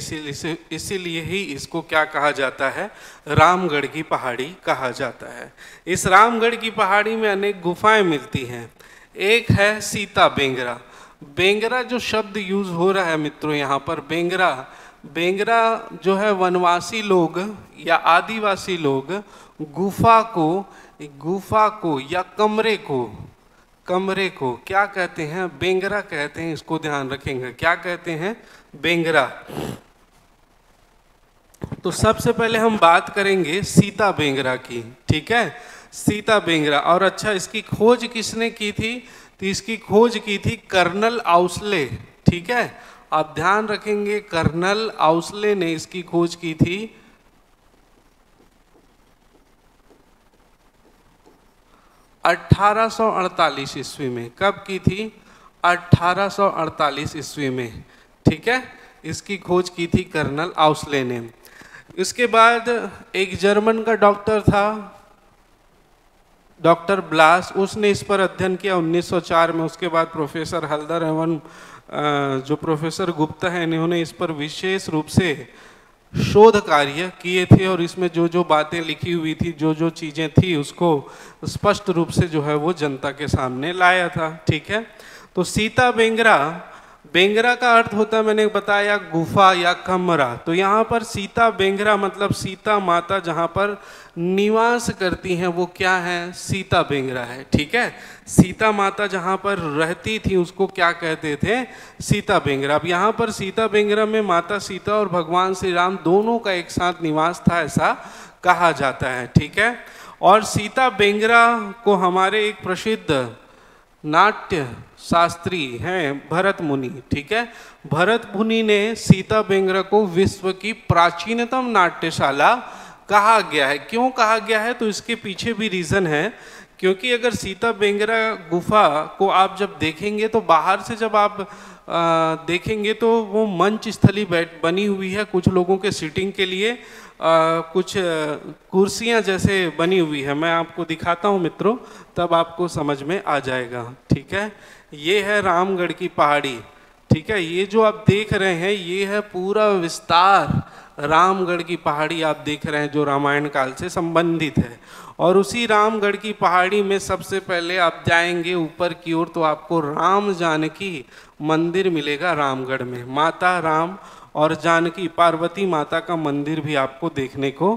इसीलिए ही इसको क्या कहा जाता है, रामगढ़ की पहाड़ी कहा जाता है। इस रामगढ़ की पहाड़ी में अनेक गुफाएं मिलती हैं। एक है सीता बेंगरा। बेंगरा जो शब्द यूज हो रहा है मित्रों यहाँ पर, बेंगरा जो है वनवासी लोग या आदिवासी लोग गुफा को या कमरे को क्या कहते हैं, बेंगरा कहते हैं। इसको ध्यान रखेंगे, क्या कहते हैं, बेंगरा। तो सबसे पहले हम बात करेंगे सीता बेंगरा की, ठीक है, सीता बेंगरा। और अच्छा, इसकी खोज किसने की थी, तो इसकी खोज की थी कर्नल आउसले, ठीक है। आप ध्यान रखेंगे कर्नल आउसले ने इसकी खोज की थी 1848 ईस्वी में। कब की थी, 1848 ईस्वी में, ठीक है। इसकी खोज की थी कर्नल आउसले ने। इसके बाद एक जर्मन का डॉक्टर था, डॉक्टर ब्लास, उसने इस पर अध्ययन किया 1904 में। उसके बाद प्रोफेसर हल्दर एवं जो प्रोफेसर गुप्ता है, इन्होंने इस पर विशेष रूप से शोध कार्य किए थे। और इसमें जो जो बातें लिखी हुई थी, जो जो चीज़ें थी, उसको स्पष्ट रूप से जो है वो जनता के सामने लाया था, ठीक है। तो सीता बेंगरा का अर्थ होता है, मैंने बताया, गुफा या कमरा। तो यहाँ पर सीता बेंगरा मतलब सीता माता जहाँ पर निवास करती हैं वो क्या है, सीता बेंगरा है, ठीक है। सीता माता जहाँ पर रहती थी उसको क्या कहते थे, सीता बेंगरा। अब यहाँ पर सीता बेंगरा में माता सीता और भगवान श्री राम दोनों का एक साथ निवास था, ऐसा कहा जाता है, ठीक है। और सीता बेंगरा को हमारे एक प्रसिद्ध नाट्य शास्त्री हैं भरत मुनि, ठीक है। भरत मुनि ने सीता बेंगरा को विश्व की प्राचीनतम नाट्यशाला कहा गया है। क्यों कहा गया है, तो इसके पीछे भी रीज़न है। क्योंकि अगर सीता बेंगरा गुफा को आप जब देखेंगे, तो बाहर से जब आप देखेंगे तो वो मंच स्थली बनी हुई है, कुछ लोगों के सीटिंग के लिए कुछ कुर्सियां जैसे बनी हुई है। मैं आपको दिखाता हूं मित्रों, तब आपको समझ में आ जाएगा, ठीक है। ये है रामगढ़ की पहाड़ी, ठीक है। ये जो आप देख रहे हैं ये है पूरा विस्तार रामगढ़ की पहाड़ी आप देख रहे हैं, जो रामायण काल से संबंधित है। और उसी रामगढ़ की पहाड़ी में सबसे पहले आप जाएंगे ऊपर की ओर, तो आपको राम जानकी मंदिर मिलेगा रामगढ़ में। माता राम और जानकी पार्वती माता का मंदिर भी आपको देखने को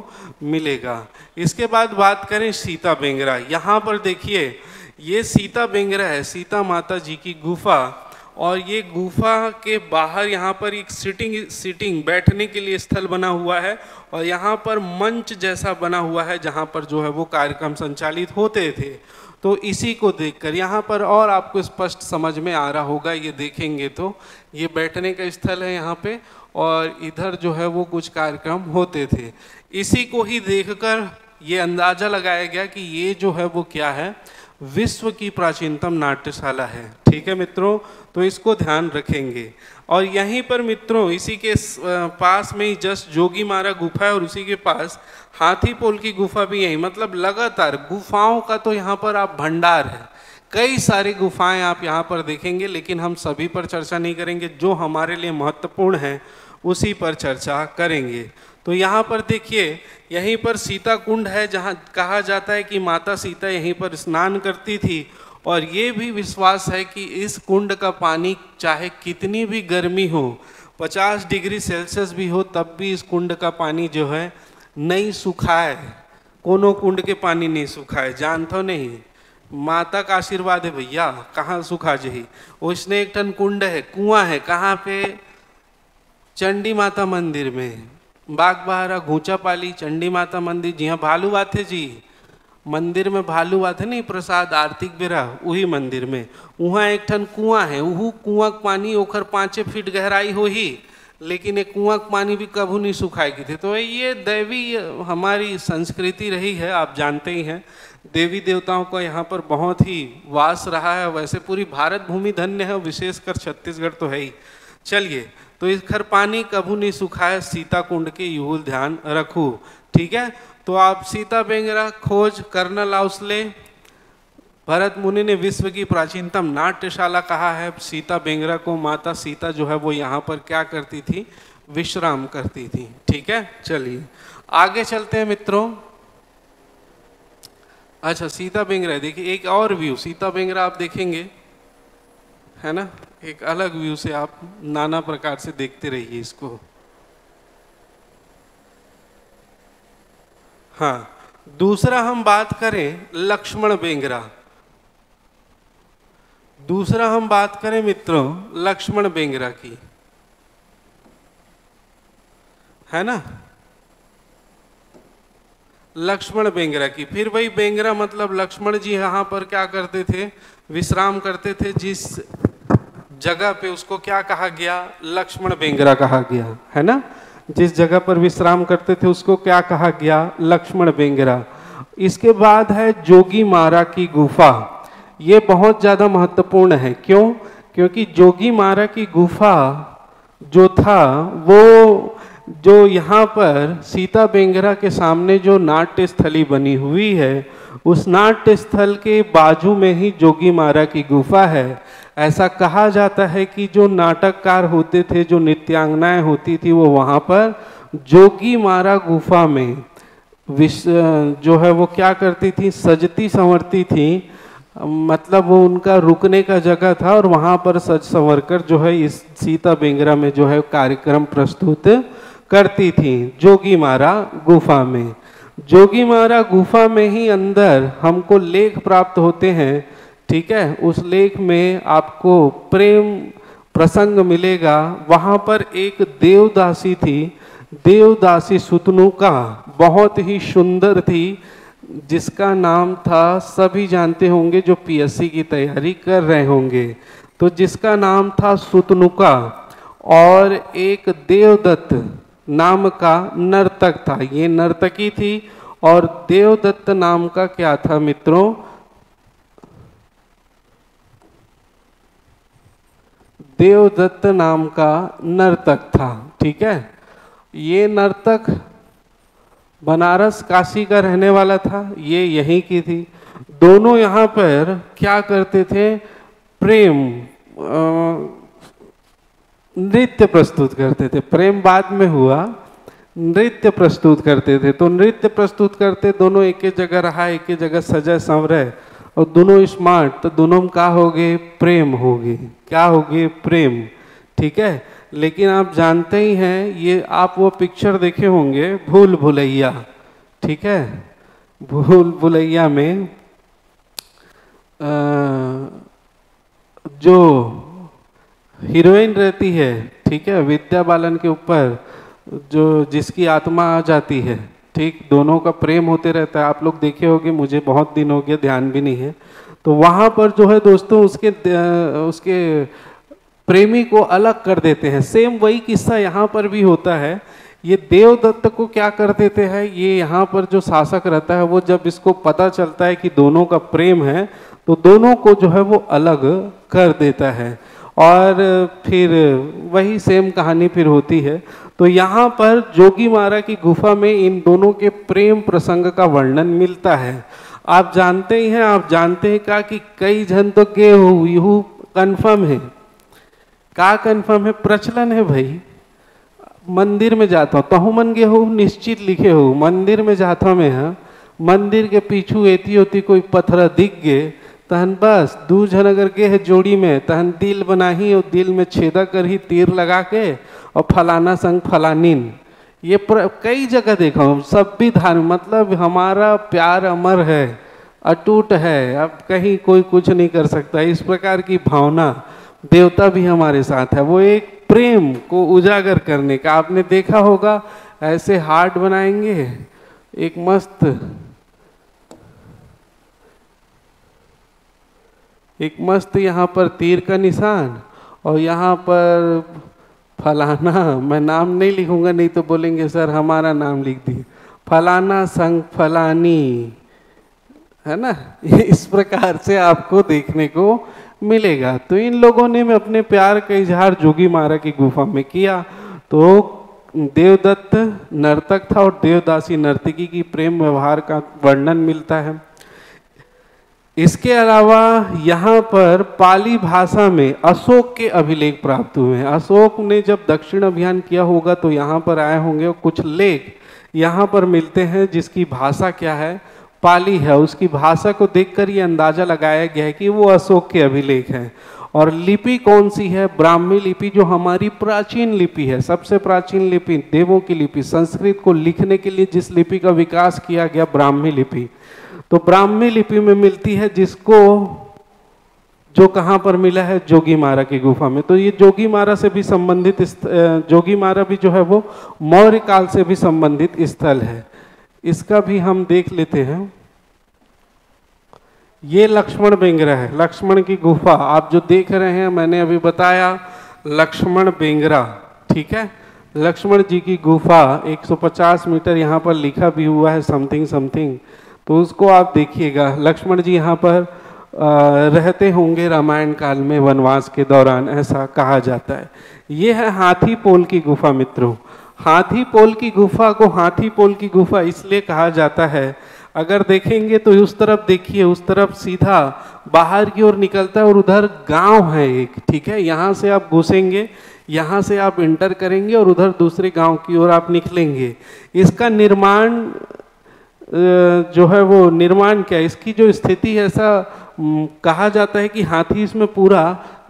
मिलेगा। इसके बाद बात करें सीता बेंगरा। यहाँ पर देखिए ये सीता बेंगरा है, सीता माता जी की गुफा। और ये गुफा के बाहर यहाँ पर एक सीटिंग बैठने के लिए स्थल बना हुआ है, और यहाँ पर मंच जैसा बना हुआ है जहाँ पर जो है वो कार्यक्रम संचालित होते थे। तो इसी को देखकर यहाँ पर और आपको स्पष्ट समझ में आ रहा होगा, ये देखेंगे तो ये बैठने का स्थल है यहाँ पे, और इधर जो है वो कुछ कार्यक्रम होते थे। इसी को ही देखकर ये अंदाज़ा लगाया गया कि ये जो है वो क्या है, विश्व की प्राचीनतम नाट्यशाला है। ठीक है मित्रों, तो इसको ध्यान रखेंगे। और यहीं पर मित्रों इसी के पास में ही जस्ट जोगी मारा गुफा है और उसी के पास हाथी पोल की गुफा भी यही, मतलब लगातार गुफाओं का तो यहाँ पर आप भंडार है, कई सारी गुफाएं आप यहाँ पर देखेंगे, लेकिन हम सभी पर चर्चा नहीं करेंगे, जो हमारे लिए महत्वपूर्ण है उसी पर चर्चा करेंगे। तो यहाँ पर देखिए, यहीं पर सीता कुंड है, जहाँ कहा जाता है कि माता सीता यहीं पर स्नान करती थी। और ये भी विश्वास है कि इस कुंड का पानी चाहे कितनी भी गर्मी हो, 50 डिग्री सेल्सियस भी हो, तब भी इस कुंड का पानी जो है नहीं सुखाए, कोनो कुंड के पानी नहीं सुखाए, जानते हो नहीं, माता का आशीर्वाद है भैया, कहाँ सुखा जही। उसने एक टन कुंड है, कुआं है, कहाँ पे, चंडी माता मंदिर में, बागबहारा घूचा पाली चंडी माता मंदिर, जी हाँ भालू बाथे जी मंदिर में, भालू बाथे नहीं प्रसाद आर्थिक बेरा, वही मंदिर में, वहाँ एक ठन कुआं है, वह कुआं का पानी ओखर 5 फीट गहराई हो ही, लेकिन एक कुआं का पानी भी कभी नहीं सुखाएगी थे। तो ये दैवी हमारी संस्कृति रही है, आप जानते ही हैं, देवी देवताओं का यहाँ पर बहुत ही वास रहा है। वैसे पूरी भारत भूमि धन्य है, विशेषकर छत्तीसगढ़ तो है ही। चलिए, तो इस खर पानी कभू नहीं सुखाए, सीता कुंड के यूल ध्यान रखू। ठीक है, तो आप सीता बेंगरा खोज कर्नल आउसले, भरत मुनि ने विश्व की प्राचीनतम नाट्यशाला कहा है। सीता बेंगरा को माता सीता जो है वो यहाँ पर क्या करती थी, विश्राम करती थी। ठीक है, चलिए आगे चलते हैं मित्रों। अच्छा, सीता बेंगरा देखिए, एक और व्यू सीता बेंगरा आप देखेंगे, है ना, एक अलग व्यू से आप नाना प्रकार से देखते रहिए इसको। हाँ, दूसरा हम बात करें लक्ष्मण बेंगरा, दूसरा हम बात करें मित्रों लक्ष्मण बेंगरा की, है ना, लक्ष्मण बेंगरा की। फिर वही बेंगरा मतलब लक्ष्मण जी यहाँ पर क्या करते थे, विश्राम करते थे। जिस जगह पे उसको क्या कहा गया, लक्ष्मण बेंगरा कहा गया, है ना, जिस जगह पर विश्राम करते थे उसको क्या कहा गया, लक्ष्मण बेंगरा। इसके बाद है जोगी मारा की गुफा, ये बहुत ज़्यादा महत्वपूर्ण है। क्यों? क्योंकि जोगी मारा की गुफा जो था वो जो यहाँ पर सीता बेंगरा के सामने जो नाट्य स्थली बनी हुई है, उस नाट्य स्थल के बाजू में ही जोगी मारा की गुफा है। ऐसा कहा जाता है कि जो नाटककार होते थे, जो नृत्यांगनाएं होती थी, वो वहाँ पर जोगी मारा गुफा में जो है वो क्या करती थी, सजती संवरती थी, मतलब वो उनका रुकने का जगह था और वहाँ पर सज संवर कर जो है इस सीता बेंगरा में जो है कार्यक्रम प्रस्तुत करती थी, जोगी मारा गुफा में। जोगी मारा गुफा में ही अंदर हमको लेख प्राप्त होते हैं। ठीक है, उस लेख में आपको प्रेम प्रसंग मिलेगा। वहाँ पर एक देवदासी थी, देवदासी सुतनुका, बहुत ही सुंदर थी, जिसका नाम था, सभी जानते होंगे जो पीएससी की तैयारी कर रहे होंगे, तो जिसका नाम था सुतनुका। और एक देवदत्त नाम का नर्तक था, ये नर्तकी थी। और देवदत्त नाम का क्या था मित्रों, देवदत्त नाम का नर्तक था। ठीक है, ये नर्तक बनारस काशी का रहने वाला था, ये यहीं की थी। दोनों यहाँ पर क्या करते थे, प्रेम नृत्य प्रस्तुत करते थे। प्रेम बाद में हुआ, नृत्य प्रस्तुत करते थे। तो नृत्य प्रस्तुत करते, दोनों एक ही जगह रहा, एक ही जगह सजा संवरे, और दोनों स्मार्ट, तो दोनों में क्या हो गए, प्रेम हो गए। क्या हो गए, प्रेम। ठीक है, लेकिन आप जानते ही हैं, ये आप वो पिक्चर देखे होंगे भूल भुलैया। ठीक है, भूल भुलैया में जो हीरोइन रहती है, ठीक है, विद्या बालन के ऊपर जो जिसकी आत्मा आ जाती है, ठीक, दोनों का प्रेम होते रहता है। आप लोग देखे होंगे, मुझे बहुत दिन हो गया, ध्यान भी नहीं है। तो वहाँ पर जो है दोस्तों उसके प्रेमी को अलग कर देते हैं। सेम वही किस्सा यहाँ पर भी होता है ये देवदत्त को क्या कर देते हैं, ये यहाँ पर जो शासक रहता है वो जब इसको पता चलता है कि दोनों का प्रेम है तो दोनों को जो है वो अलग कर देता है। और फिर वही सेम कहानी फिर होती है। तो यहाँ पर जोगीमारा की गुफा में इन दोनों के प्रेम प्रसंग का वर्णन मिलता है। आप जानते ही हैं, आप जानते हैं का कि कई जन तो के हो यू कन्फर्म है, का कन्फर्म है, प्रचलन है भाई। मंदिर में जाता हूँ तहु मन गे हो निश्चित लिखे हो, मंदिर में जाता मैं हाँ, मंदिर के पीछू एती होती कोई पत्थर दिख गए तहन बस दू जन अगर गे है जोड़ी में तहन दिल बनाही और दिल में छेदा कर ही तीर लगा के और फलाना संग फलानीन। ये कई जगह देखा हूँ, सब भी धार्मिक, मतलब हमारा प्यार अमर है, अटूट है, अब कहीं कोई कुछ नहीं कर सकता। इस प्रकार की भावना देवता भी हमारे साथ है। वो एक प्रेम को उजागर करने का, आपने देखा होगा ऐसे हार्ट बनाएंगे, एक मस्त यहाँ पर तीर का निशान और यहाँ पर फलाना, मैं नाम नहीं लिखूंगा नहीं तो बोलेंगे सर हमारा नाम लिख दिए, फलाना संग फलानी, है ना। इस प्रकार से आपको देखने को मिलेगा। तो इन लोगों ने में अपने प्यार का इजहार जोगीमारा की गुफा में किया। तो देवदत्त नर्तक था और देवदासी नर्तकी की प्रेम व्यवहार का वर्णन मिलता है। इसके अलावा यहाँ पर पाली भाषा में अशोक के अभिलेख प्राप्त हुए हैं। अशोक ने जब दक्षिण अभियान किया होगा तो यहाँ पर आए होंगे और कुछ लेख यहाँ पर मिलते हैं जिसकी भाषा क्या है, पाली है। उसकी भाषा को देखकर ये अंदाजा लगाया गया है कि वो अशोक के अभिलेख हैं। और लिपि कौन सी है, ब्राह्मी लिपि, जो हमारी प्राचीन लिपि है, सबसे प्राचीन लिपि, देवों की लिपि, संस्कृत को लिखने के लिए जिस लिपि का विकास किया गया, ब्राह्मी लिपि। तो ब्राह्मी लिपि में मिलती है, जिसको जो कहाँ पर मिला है, जोगीमारा की गुफा में। तो ये जोगीमारा से भी संबंधित, जोगीमारा भी जो है वो मौर्य काल से भी संबंधित स्थल है। इसका भी हम देख लेते हैं। ये लक्ष्मण बेंगरा है, लक्ष्मण की गुफा आप जो देख रहे हैं, मैंने अभी बताया लक्ष्मण बेंगरा, ठीक है। लक्ष्मण जी की गुफा 150 मीटर यहाँ पर लिखा भी हुआ है समथिंग समथिंग, तो उसको आप देखिएगा। लक्ष्मण जी यहाँ पर रहते होंगे रामायण काल में वनवास के दौरान, ऐसा कहा जाता है। ये है हाथी पोल की गुफा मित्रों। हाथी पोल की गुफा को हाथी पोल की गुफा इसलिए कहा जाता है, अगर देखेंगे तो उस तरफ देखिए, उस तरफ सीधा बाहर की ओर निकलता है और उधर गांव है एक, ठीक है। यहाँ से आप घुसेंगे, यहाँ से आप इंटर करेंगे और उधर दूसरे गांव की ओर आप निकलेंगे। इसका निर्माण जो है वो निर्माण क्या, इसकी जो स्थिति है, ऐसा कहा जाता है कि हाथी इसमें पूरा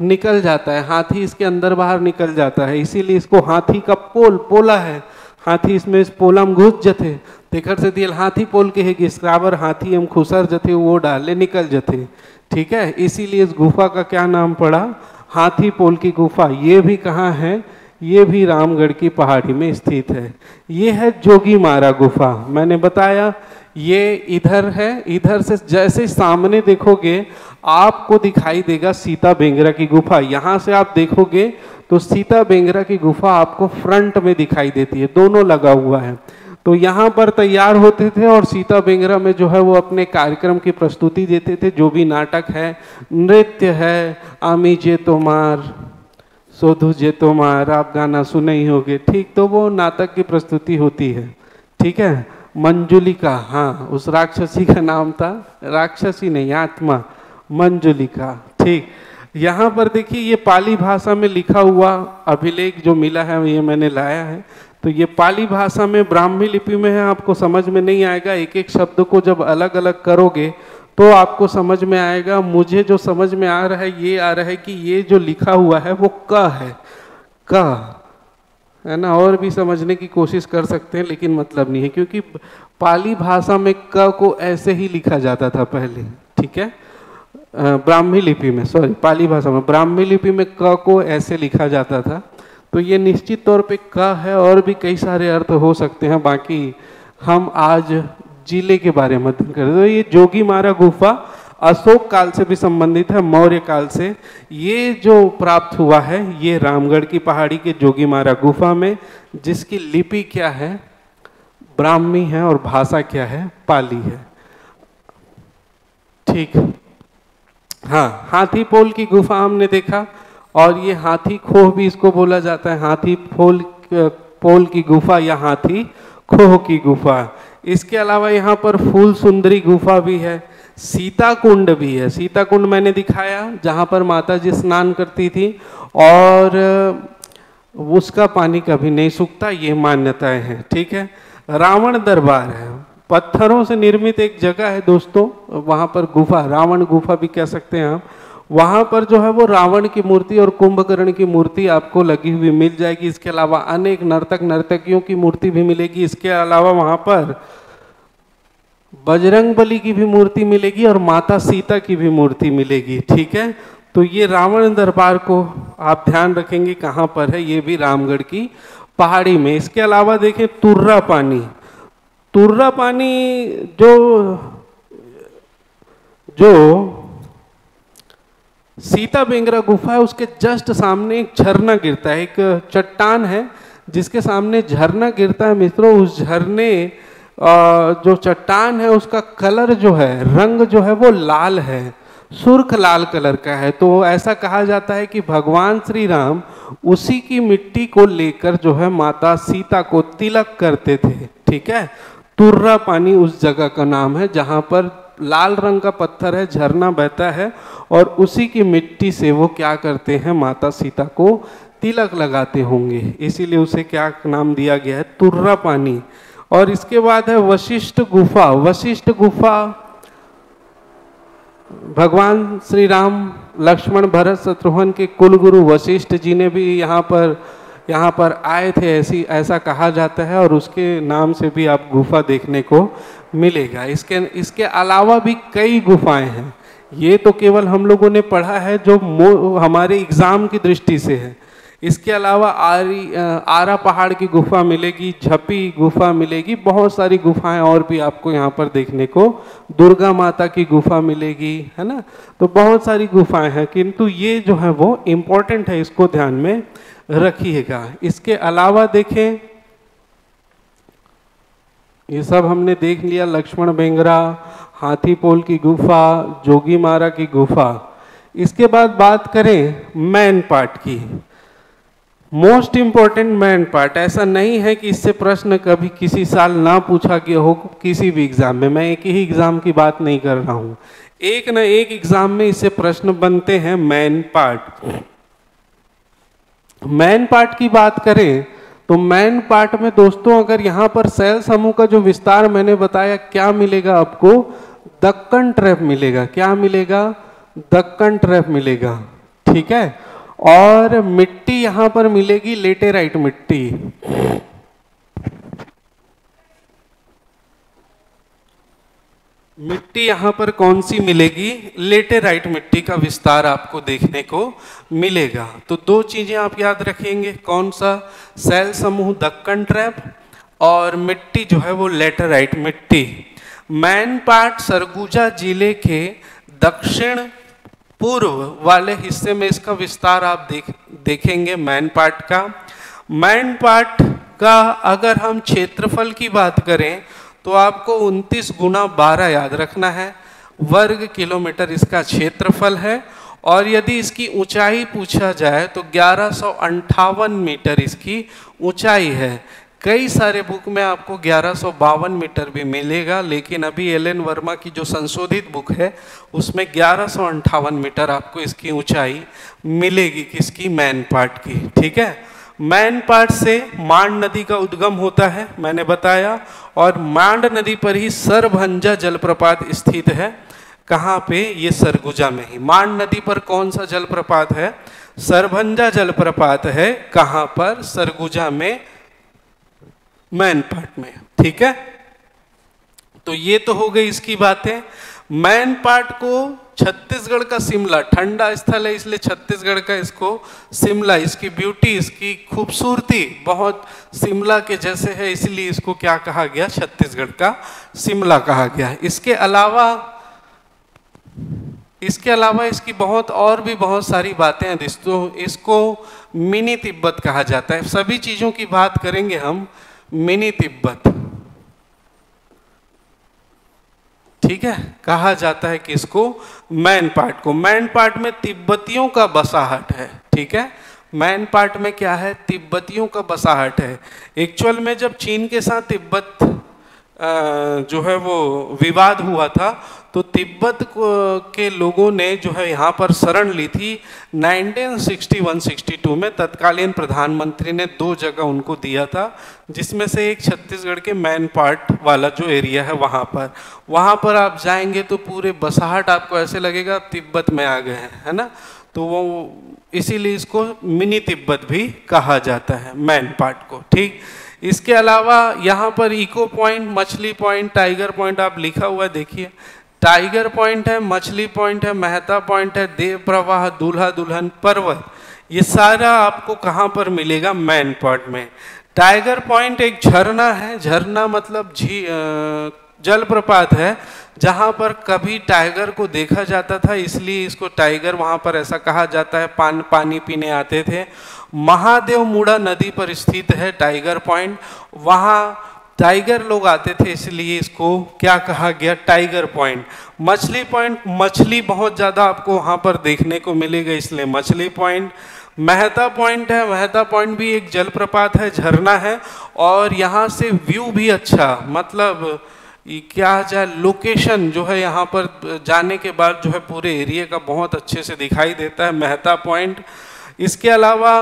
निकल जाता है, हाथी इसके अंदर बाहर निकल जाता है, इसीलिए इसको हाथी का पोला है। हाथी इसमें इस पोला में घुस जथे, तेखर से दियल हाथी पोल के है, गिसरावर हाथी हम खुसर जथे वो डाले निकल जथे, ठीक है। इसीलिए इस गुफा का क्या नाम पड़ा, हाथी पोल की गुफा। ये भी कहाँ है, ये भी रामगढ़ की पहाड़ी में स्थित है। ये है जोगीमारा गुफा, मैंने बताया ये इधर है। इधर से जैसे सामने देखोगे आपको दिखाई देगा सीता बेंगरा की गुफा। यहाँ से आप देखोगे तो सीता बेंगरा की गुफा आपको फ्रंट में दिखाई देती है, दोनों लगा हुआ है। तो यहाँ पर तैयार होते थे और सीता बेंगरा में जो है वो अपने कार्यक्रम की प्रस्तुति देते थे। जो भी नाटक है, नृत्य है, आमी जे तोमार, सोधु जे तोमार, आप गाना सुने ही होगे, ठीक। तो वो नाटक की प्रस्तुति होती है, ठीक है। मंजुलिका, हाँ उस राक्षसी का नाम था, राक्षसी नहीं आत्मा, मंजुलिका, ठीक। यहाँ पर देखिए ये पाली भाषा में लिखा हुआ अभिलेख जो मिला है ये मैंने लाया है। तो ये पाली भाषा में ब्राह्मी लिपि में है, आपको समझ में नहीं आएगा, एक एक शब्द को जब अलग अलग करोगे तो आपको समझ में आएगा। मुझे जो समझ में आ रहा है ये आ रहा है कि ये जो लिखा हुआ है वो क है, क है ना। और भी समझने की कोशिश कर सकते हैं लेकिन मतलब नहीं है, क्योंकि पाली भाषा में क को ऐसे ही लिखा जाता था पहले, ठीक है। ब्राह्मी लिपि में, सॉरी पाली भाषा में, ब्राह्मी लिपि में क को ऐसे लिखा जाता था। तो ये निश्चित तौर पे क है, और भी कई सारे अर्थ हो सकते हैं, बाकी हम आज जिले के बारे में अध्ययन करें। तो ये जोगीमारा गुफा अशोक काल से भी संबंधित है, मौर्य काल से। ये जो प्राप्त हुआ है ये रामगढ़ की पहाड़ी के जोगीमारा गुफा में, जिसकी लिपि क्या है, ब्राह्मी है, और भाषा क्या है, पाली है। ठीक, हाँ, हाथी पोल की गुफा हमने देखा, और ये हाथी खोह भी इसको बोला जाता है, हाथी पोल की गुफा या हाथी खोह की गुफा। इसके अलावा यहाँ पर फूल सुंदरी गुफा भी है, सीता कुंड भी है। सीता कुंड मैंने दिखाया जहाँ पर माता जी स्नान करती थी, और उसका पानी कभी नहीं सूखता, ये मान्यताएं हैं। ठीक है, रावण दरबार है, पत्थरों से निर्मित एक जगह है दोस्तों, वहाँ पर गुफा, रावण गुफा भी कह सकते हैं आप। वहाँ पर जो है वो रावण की मूर्ति और कुंभकर्ण की मूर्ति आपको लगी हुई मिल जाएगी। इसके अलावा अनेक नर्तक नर्तकियों की मूर्ति भी मिलेगी। इसके अलावा वहाँ पर बजरंगबली की भी मूर्ति मिलेगी और माता सीता की भी मूर्ति मिलेगी। ठीक है, तो ये रावण दरबार को आप ध्यान रखेंगे कहाँ पर है, ये भी रामगढ़ की पहाड़ी में। इसके अलावा देखें तुर्रा पानी, तुर्रा पानी जो सीता बेंगरा गुफा है उसके जस्ट सामने एक झरना गिरता है, एक चट्टान है जिसके सामने झरना गिरता है मित्रों। उस झरने जो चट्टान है उसका कलर जो है, रंग जो है वो लाल है, सुर्ख लाल कलर का है। तो ऐसा कहा जाता है कि भगवान श्री राम उसी की मिट्टी को लेकर जो है माता सीता को तिलक करते थे। ठीक है, तुर्रा पानी उस जगह का नाम है जहाँ पर लाल रंग का पत्थर है, झरना बहता है, और उसी की मिट्टी से वो क्या करते हैं, माता सीता को तिलक लगाते होंगे, इसीलिए उसे क्या नाम दिया गया है, तुर्रा पानी। और इसके बाद है वशिष्ठ गुफा। वशिष्ठ गुफा भगवान श्री राम, लक्ष्मण, भरत, शत्रुघ्न के कुलगुरु वशिष्ठ जी ने भी यहाँ पर आए थे, ऐसा कहा जाता है, और उसके नाम से भी आप गुफा देखने को मिलेगा। इसके अलावा भी कई गुफाएं हैं, ये तो केवल हम लोगों ने पढ़ा है जो हमारे एग्जाम की दृष्टि से है। इसके अलावा आरा पहाड़ की गुफा मिलेगी, झपी गुफा मिलेगी, बहुत सारी गुफाएं और भी आपको यहाँ पर देखने को, दुर्गा माता की गुफा मिलेगी, है ना। तो बहुत सारी गुफाएं हैं, किंतु ये जो है वो इम्पोर्टेंट है, इसको ध्यान में रखिएगा। इसके अलावा देखें, ये सब हमने देख लिया, लक्ष्मण बेंगरा, हाथी पोल की गुफा, जोगीमारा की गुफा। इसके बाद बात करें मैन पार्ट की, मोस्ट इंपॉर्टेंट मैन पार्ट। ऐसा नहीं है कि इससे प्रश्न कभी किसी साल ना पूछा गया हो किसी भी एग्जाम में, मैं एक ही एग्जाम की बात नहीं कर रहा हूँ, एक न एक एग्जाम में इससे प्रश्न बनते हैं। मैन पार्ट, मैन पार्ट की बात करें तो मैन पार्ट में दोस्तों अगर यहाँ पर सेल समूह का जो विस्तार मैंने बताया, क्या मिलेगा आपको, दक्कन ट्रैप मिलेगा। क्या मिलेगा, दक्कन ट्रैप मिलेगा। ठीक है, और मिट्टी यहाँ पर मिलेगी लेटेराइट मिट्टी। मिट्टी यहाँ पर कौन सी मिलेगी, लेटेराइट मिट्टी का विस्तार आपको देखने को मिलेगा। तो दो चीजें आप याद रखेंगे, कौन सा, सेल समूह दक्कन ट्रैप, और मिट्टी जो है वो लेटेराइट मिट्टी। मैन पार्ट सरगुजा जिले के दक्षिण पूर्व वाले हिस्से में इसका विस्तार आप देखेंगे मैन पार्ट का। मैन पार्ट का अगर हम क्षेत्रफल की बात करें तो आपको 29 गुना 12 याद रखना है, वर्ग किलोमीटर इसका क्षेत्रफल है। और यदि इसकी ऊंचाई पूछा जाए तो 1158 मीटर इसकी ऊंचाई है। कई सारे बुक में आपको 1152 मीटर भी मिलेगा, लेकिन अभी एल.एन. वर्मा की जो संशोधित बुक है उसमें 1158 मीटर आपको इसकी ऊंचाई मिलेगी, किसकी, मैन पार्ट की। ठीक है, मैन पार्ट से मांड नदी का उद्गम होता है, मैंने बताया, और मांड नदी पर ही सरभंजा जलप्रपात स्थित है। कहाँ पे, ये सरगुजा में ही। मांड नदी पर कौन सा जलप्रपात है, सरभंजा जलप्रपात है। कहाँ पर, सरगुजा में, मैन पार्ट में। ठीक है, तो ये तो हो गई इसकी बातें। मैन पार्ट को छत्तीसगढ़ का शिमला, ठंडा स्थल है इसलिए छत्तीसगढ़ का इसको शिमला, इसकी ब्यूटी, इसकी खूबसूरती बहुत शिमला के जैसे है, इसलिए इसको क्या कहा गया, छत्तीसगढ़ का शिमला कहा गया। इसके अलावा इसके अलावा इसकी और भी बहुत सारी बातें हैं दोस्तों। इसको मिनी तिब्बत कहा जाता है। सभी चीज़ों की बात करेंगे हम मिनी तिब्बत, ठीक है। कहा जाता है कि इसको मैन पार्ट को, मैन पार्ट में तिब्बतियों का बसाहट है, ठीक है। मैन पार्ट में क्या है, तिब्बतियों का बसाहट है। एक्चुअल में जब चीन के साथ तिब्बत जो है वो विवाद हुआ था, तो तिब्बत के लोगों ने जो है यहाँ पर शरण ली थी 1961-62 में। तत्कालीन प्रधानमंत्री ने 2 जगह उनको दिया था, जिसमें से एक छत्तीसगढ़ के मैन पार्ट वाला जो एरिया है वहाँ पर आप जाएंगे तो पूरे बसाहट आपको ऐसे लगेगा तिब्बत में आ गए हैं, है ना। तो वो इसीलिए इसको मिनी तिब्बत भी कहा जाता है, मैन पार्ट को, ठीक। इसके अलावा यहाँ पर इको पॉइंट, मछली पॉइंट, टाइगर पॉइंट आप लिखा हुआ है, देखिए। टाइगर पॉइंट है, मछली पॉइंट है, मेहता पॉइंट है, देव प्रवाह, दूल्हा दुल्हन पर्वत, ये सारा आपको कहाँ पर मिलेगा, मैन पार्ट में। टाइगर पॉइंट एक झरना है, झरना मतलब जलप्रपात है, जहाँ पर कभी टाइगर को देखा जाता था, इसलिए इसको टाइगर वहाँ पर ऐसा कहा जाता है। पानी पीने आते थे। महादेव मुड़ा नदी पर स्थित है टाइगर पॉइंट, वहाँ टाइगर लोग आते थे, इसलिए इसको क्या कहा गया, टाइगर पॉइंट। मछली पॉइंट, मछली बहुत ज़्यादा आपको वहाँ पर देखने को मिलेगा, इसलिए मछली पॉइंट। मेहता पॉइंट है, मेहता पॉइंट भी एक जलप्रपात है, झरना है, और यहाँ से व्यू भी अच्छा, मतलब क्या जाए, लोकेशन जो है यहाँ पर जाने के बाद जो है पूरे एरिया का बहुत अच्छे से दिखाई देता है, मेहता पॉइंट। इसके अलावा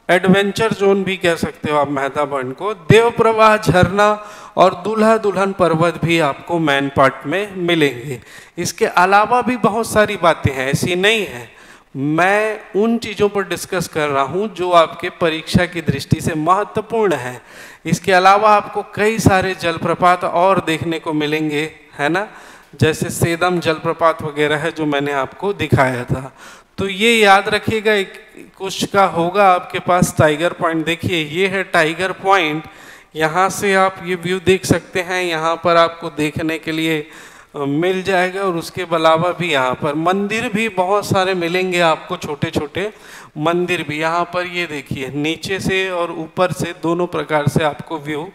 एडवेंचर जोन भी कह सकते हो आप मेहता पॉइंट को। देव प्रवाह झरना और दूल्हा दुल्हन पर्वत भी आपको मैन पार्ट में मिलेंगे। इसके अलावा भी बहुत सारी बातें हैं, ऐसी नहीं है। मैं उन चीज़ों पर डिस्कस कर रहा हूँ जो आपके परीक्षा की दृष्टि से महत्वपूर्ण है। इसके अलावा आपको कई सारे जलप्रपात और देखने को मिलेंगे, है ना, जैसे सेदम जलप्रपात वगैरह है जो मैंने आपको दिखाया था। तो ये याद रखिएगा। कुछ का होगा आपके पास टाइगर पॉइंट, देखिए ये है टाइगर पॉइंट, यहाँ से आप ये व्यू देख सकते हैं, यहाँ पर आपको देखने के लिए मिल जाएगा। और उसके अलावा भी यहाँ पर मंदिर भी बहुत सारे मिलेंगे आपको, छोटे छोटे मंदिर भी यहाँ पर, ये देखिए नीचे से और ऊपर से दोनों प्रकार से आपको व्यू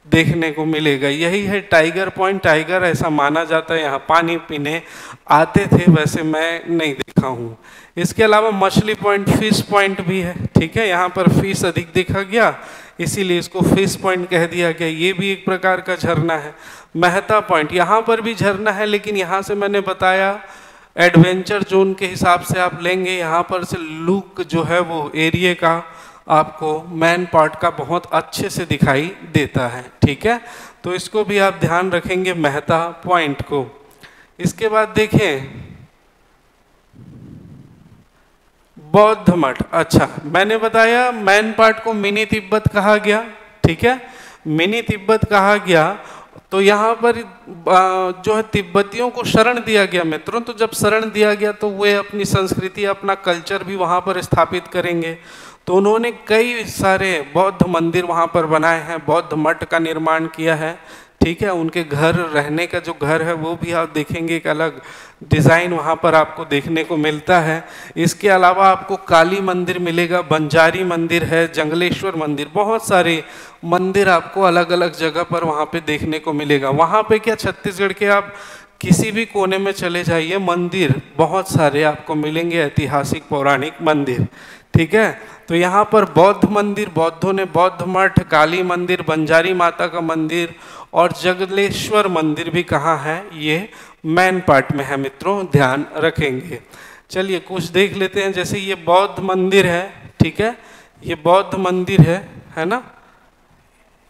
देखने को मिलेगा। यही है टाइगर पॉइंट। टाइगर ऐसा माना जाता है यहाँ पानी पीने आते थे, वैसे मैं नहीं देखा हूँ। इसके अलावा मछली पॉइंट, फिश पॉइंट भी है, ठीक है। यहाँ पर फिश अधिक देखा गया, इसीलिए इसको फिश पॉइंट कह दिया गया। ये भी एक प्रकार का झरना है। मेहता पॉइंट, यहाँ पर भी झरना है, लेकिन यहाँ से मैंने बताया एडवेंचर जोन के हिसाब से आप लेंगे। यहाँ पर से लुक जो है वो एरिया का आपको मैन पार्ट का बहुत अच्छे से दिखाई देता है, ठीक है। तो इसको भी आप ध्यान रखेंगे, मेहता पॉइंट को। इसके बाद देखें बौद्ध मठ। अच्छा, मैंने बताया मैन पार्ट को मिनी तिब्बत कहा गया, ठीक है, मिनी तिब्बत कहा गया। तो यहाँ पर जो है तिब्बतियों को शरण दिया गया मित्रों। तो जब शरण दिया गया तो वे अपनी संस्कृति, अपना कल्चर भी वहाँ पर स्थापित करेंगे। तो उन्होंने कई सारे बौद्ध मंदिर वहाँ पर बनाए हैं, बौद्ध मठ का निर्माण किया है, ठीक है। उनके घर, रहने का जो घर है वो भी आप देखेंगे, एक अलग डिज़ाइन वहाँ पर आपको देखने को मिलता है। इसके अलावा आपको काली मंदिर मिलेगा, बंजारी मंदिर है, जंगलेश्वर मंदिर, बहुत सारे मंदिर आपको अलग अलग जगह पर वहाँ पे देखने को मिलेगा। वहाँ पे क्या, छत्तीसगढ़ के आप किसी भी कोने में चले जाइए, मंदिर बहुत सारे आपको मिलेंगे, ऐतिहासिक पौराणिक मंदिर, ठीक है। तो यहाँ पर बौद्ध मंदिर, बौद्धों ने बौद्ध मठ, काली मंदिर, बंजारी माता का मंदिर और जगलेश्वर मंदिर भी कहाँ है, ये मैन पार्ट में है मित्रों, ध्यान रखेंगे। चलिए कुछ देख लेते हैं। जैसे ये बौद्ध मंदिर है, ठीक है, ये बौद्ध मंदिर है ना,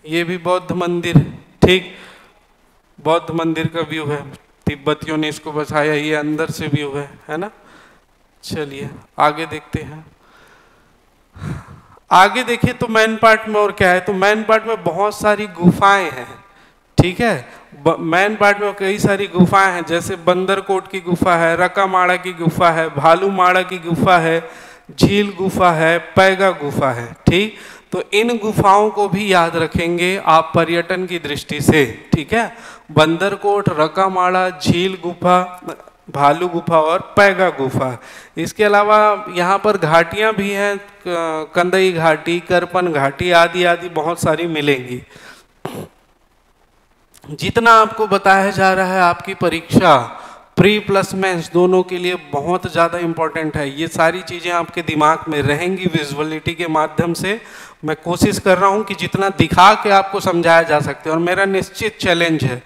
ये भी बौद्ध मंदिर, ठीक, बौद्ध मंदिर का व्यू है। तिब्बतियों ने इसको बसाया, ये अंदर से व्यू है ना। चलिए आगे देखते हैं। आगे देखिए तो मैन पार्ट में और क्या है, तो मैन पार्ट में बहुत सारी गुफाएं हैं, ठीक है। मैन पार्ट में कई सारी गुफाएं हैं, जैसे बंदरकोट की गुफा है, रकामाड़ा की गुफा है, भालूमाड़ा की गुफा है, झील गुफा है, पैगा गुफा है, ठीक। तो इन गुफाओं को भी याद रखेंगे आप पर्यटन की दृष्टि से, ठीक है। बंदरकोट, रकामाड़ा, झील गुफा, भालू गुफा और पैगा गुफा। इसके अलावा यहाँ पर घाटियाँ भी हैं, कंदई घाटी, करपन घाटी आदि आदि बहुत सारी मिलेंगी। जितना आपको बताया जा रहा है आपकी परीक्षा प्री प्लस मेंस दोनों के लिए बहुत ज़्यादा इम्पोर्टेंट है। ये सारी चीज़ें आपके दिमाग में रहेंगी विजुअलिटी के माध्यम से। मैं कोशिश कर रहा हूँ कि जितना दिखा के आपको समझाया जा सकते हैं, और मेरा निश्चित चैलेंज है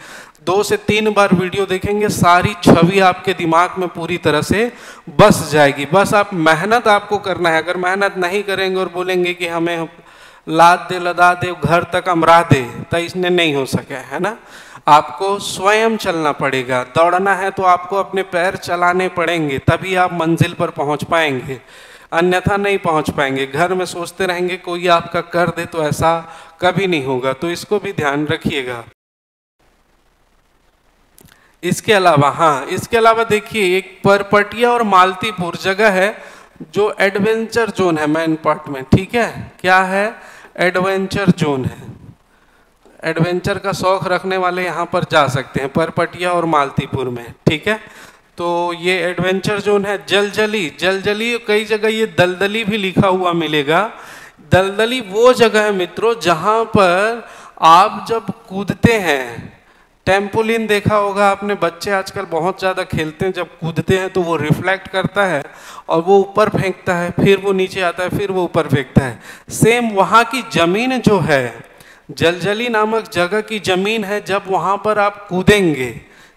2 से 3 बार वीडियो देखेंगे, सारी छवि आपके दिमाग में पूरी तरह से बस जाएगी। बस आप मेहनत आपको करना है। अगर मेहनत नहीं करेंगे और बोलेंगे कि हमें लाद दे लदा दे घर तक अमरा दे, तो इसने नहीं हो सके, है ना। आपको स्वयं चलना पड़ेगा। दौड़ना है तो आपको अपने पैर चलाने पड़ेंगे, तभी आप मंजिल पर पहुंच पाएंगे, अन्यथा नहीं पहुंच पाएंगे। घर में सोचते रहेंगे कोई आपका कर दे, तो ऐसा कभी नहीं होगा। तो इसको भी ध्यान रखिएगा। इसके अलावा देखिए, एक परपटिया और मालतीपुर जगह है जो एडवेंचर जोन है मेन पार्ट में। ठीक है, क्या है? एडवेंचर जोन है। एडवेंचर का शौक रखने वाले यहाँ पर जा सकते हैं, परपटिया और मालतीपुर में। ठीक है, तो ये एडवेंचर जोन है। जलजली कई जगह ये दलदली भी लिखा हुआ मिलेगा। दलदली वो जगह है मित्रों जहाँ पर आप जब कूदते हैं, टेम्पोलिन देखा होगा आपने, बच्चे आजकल बहुत ज़्यादा खेलते हैं। जब कूदते हैं तो वो रिफ्लेक्ट करता है और वो ऊपर फेंकता है, फिर वो नीचे आता है, फिर वो ऊपर फेंकता है। सेम वहाँ की जमीन जो है, जलजली नामक जगह की जमीन है, जब वहाँ पर आप कूदेंगे,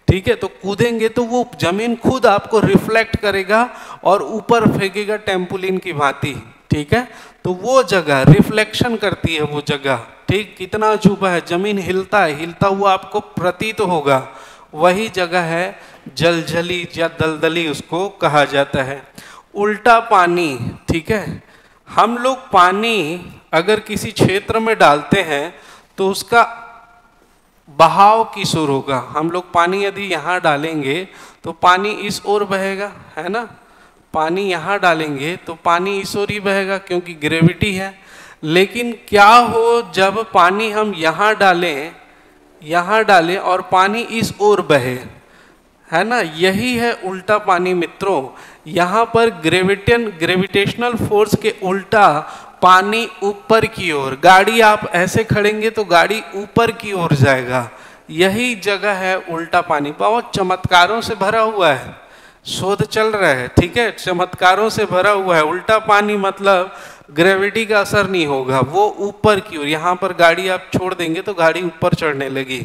ठीक है, तो कूदेंगे तो वो जमीन खुद आपको रिफ्लेक्ट करेगा और ऊपर फेंकेगा टेम्पोलिन की भांति। ठीक है, तो वो जगह रिफ्लेक्शन करती है वो जगह। ठीक, कितना अजूबा है, जमीन हिलता है, हिलता हुआ आपको प्रतीत होगा, वही जगह है जलजली या दलदली उसको कहा जाता है। उल्टा पानी, ठीक है, हम लोग पानी अगर किसी क्षेत्र में डालते हैं तो उसका बहाव किस ओर होगा। हम लोग पानी यदि यहाँ डालेंगे तो पानी इस ओर बहेगा, है ना। पानी यहाँ डालेंगे तो पानी इस ओर ही बहेगा क्योंकि ग्रेविटी है। लेकिन क्या हो जब पानी हम यहाँ डालें और पानी इस ओर बहे, है ना, यही है उल्टा पानी मित्रों। यहाँ पर ग्रेविटेशनल फोर्स के उल्टा पानी ऊपर की ओर, गाड़ी आप ऐसे खड़ेंगे तो गाड़ी ऊपर की ओर जाएगा, यही जगह है उल्टा पानी। बहुत चमत्कारों से भरा हुआ है, शोध चल रहा है, ठीक है, चमत्कारों से भरा हुआ है। उल्टा पानी मतलब ग्रेविटी का असर नहीं होगा, वो ऊपर की ओर। यहाँ पर गाड़ी आप छोड़ देंगे तो गाड़ी ऊपर चढ़ने लगी।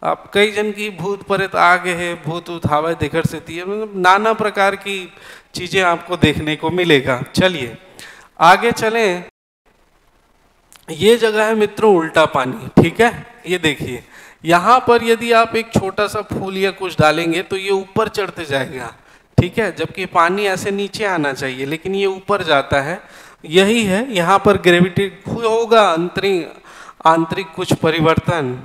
आप कई जन की भूत प्रेत आगे है, भूत उठावे देखर से थी, मतलब नाना प्रकार की चीजें आपको देखने को मिलेगा। चलिए आगे चलें। ये जगह है मित्रों उल्टा पानी। ठीक है, ये देखिए, यहाँ पर यदि आप एक छोटा सा फूल या कुछ डालेंगे तो ये ऊपर चढ़ते जाएगा, ठीक है, जबकि पानी ऐसे नीचे आना चाहिए, लेकिन ये ऊपर जाता है। यही है, यहाँ पर ग्रेविटी होगा, आंतरिक कुछ परिवर्तन,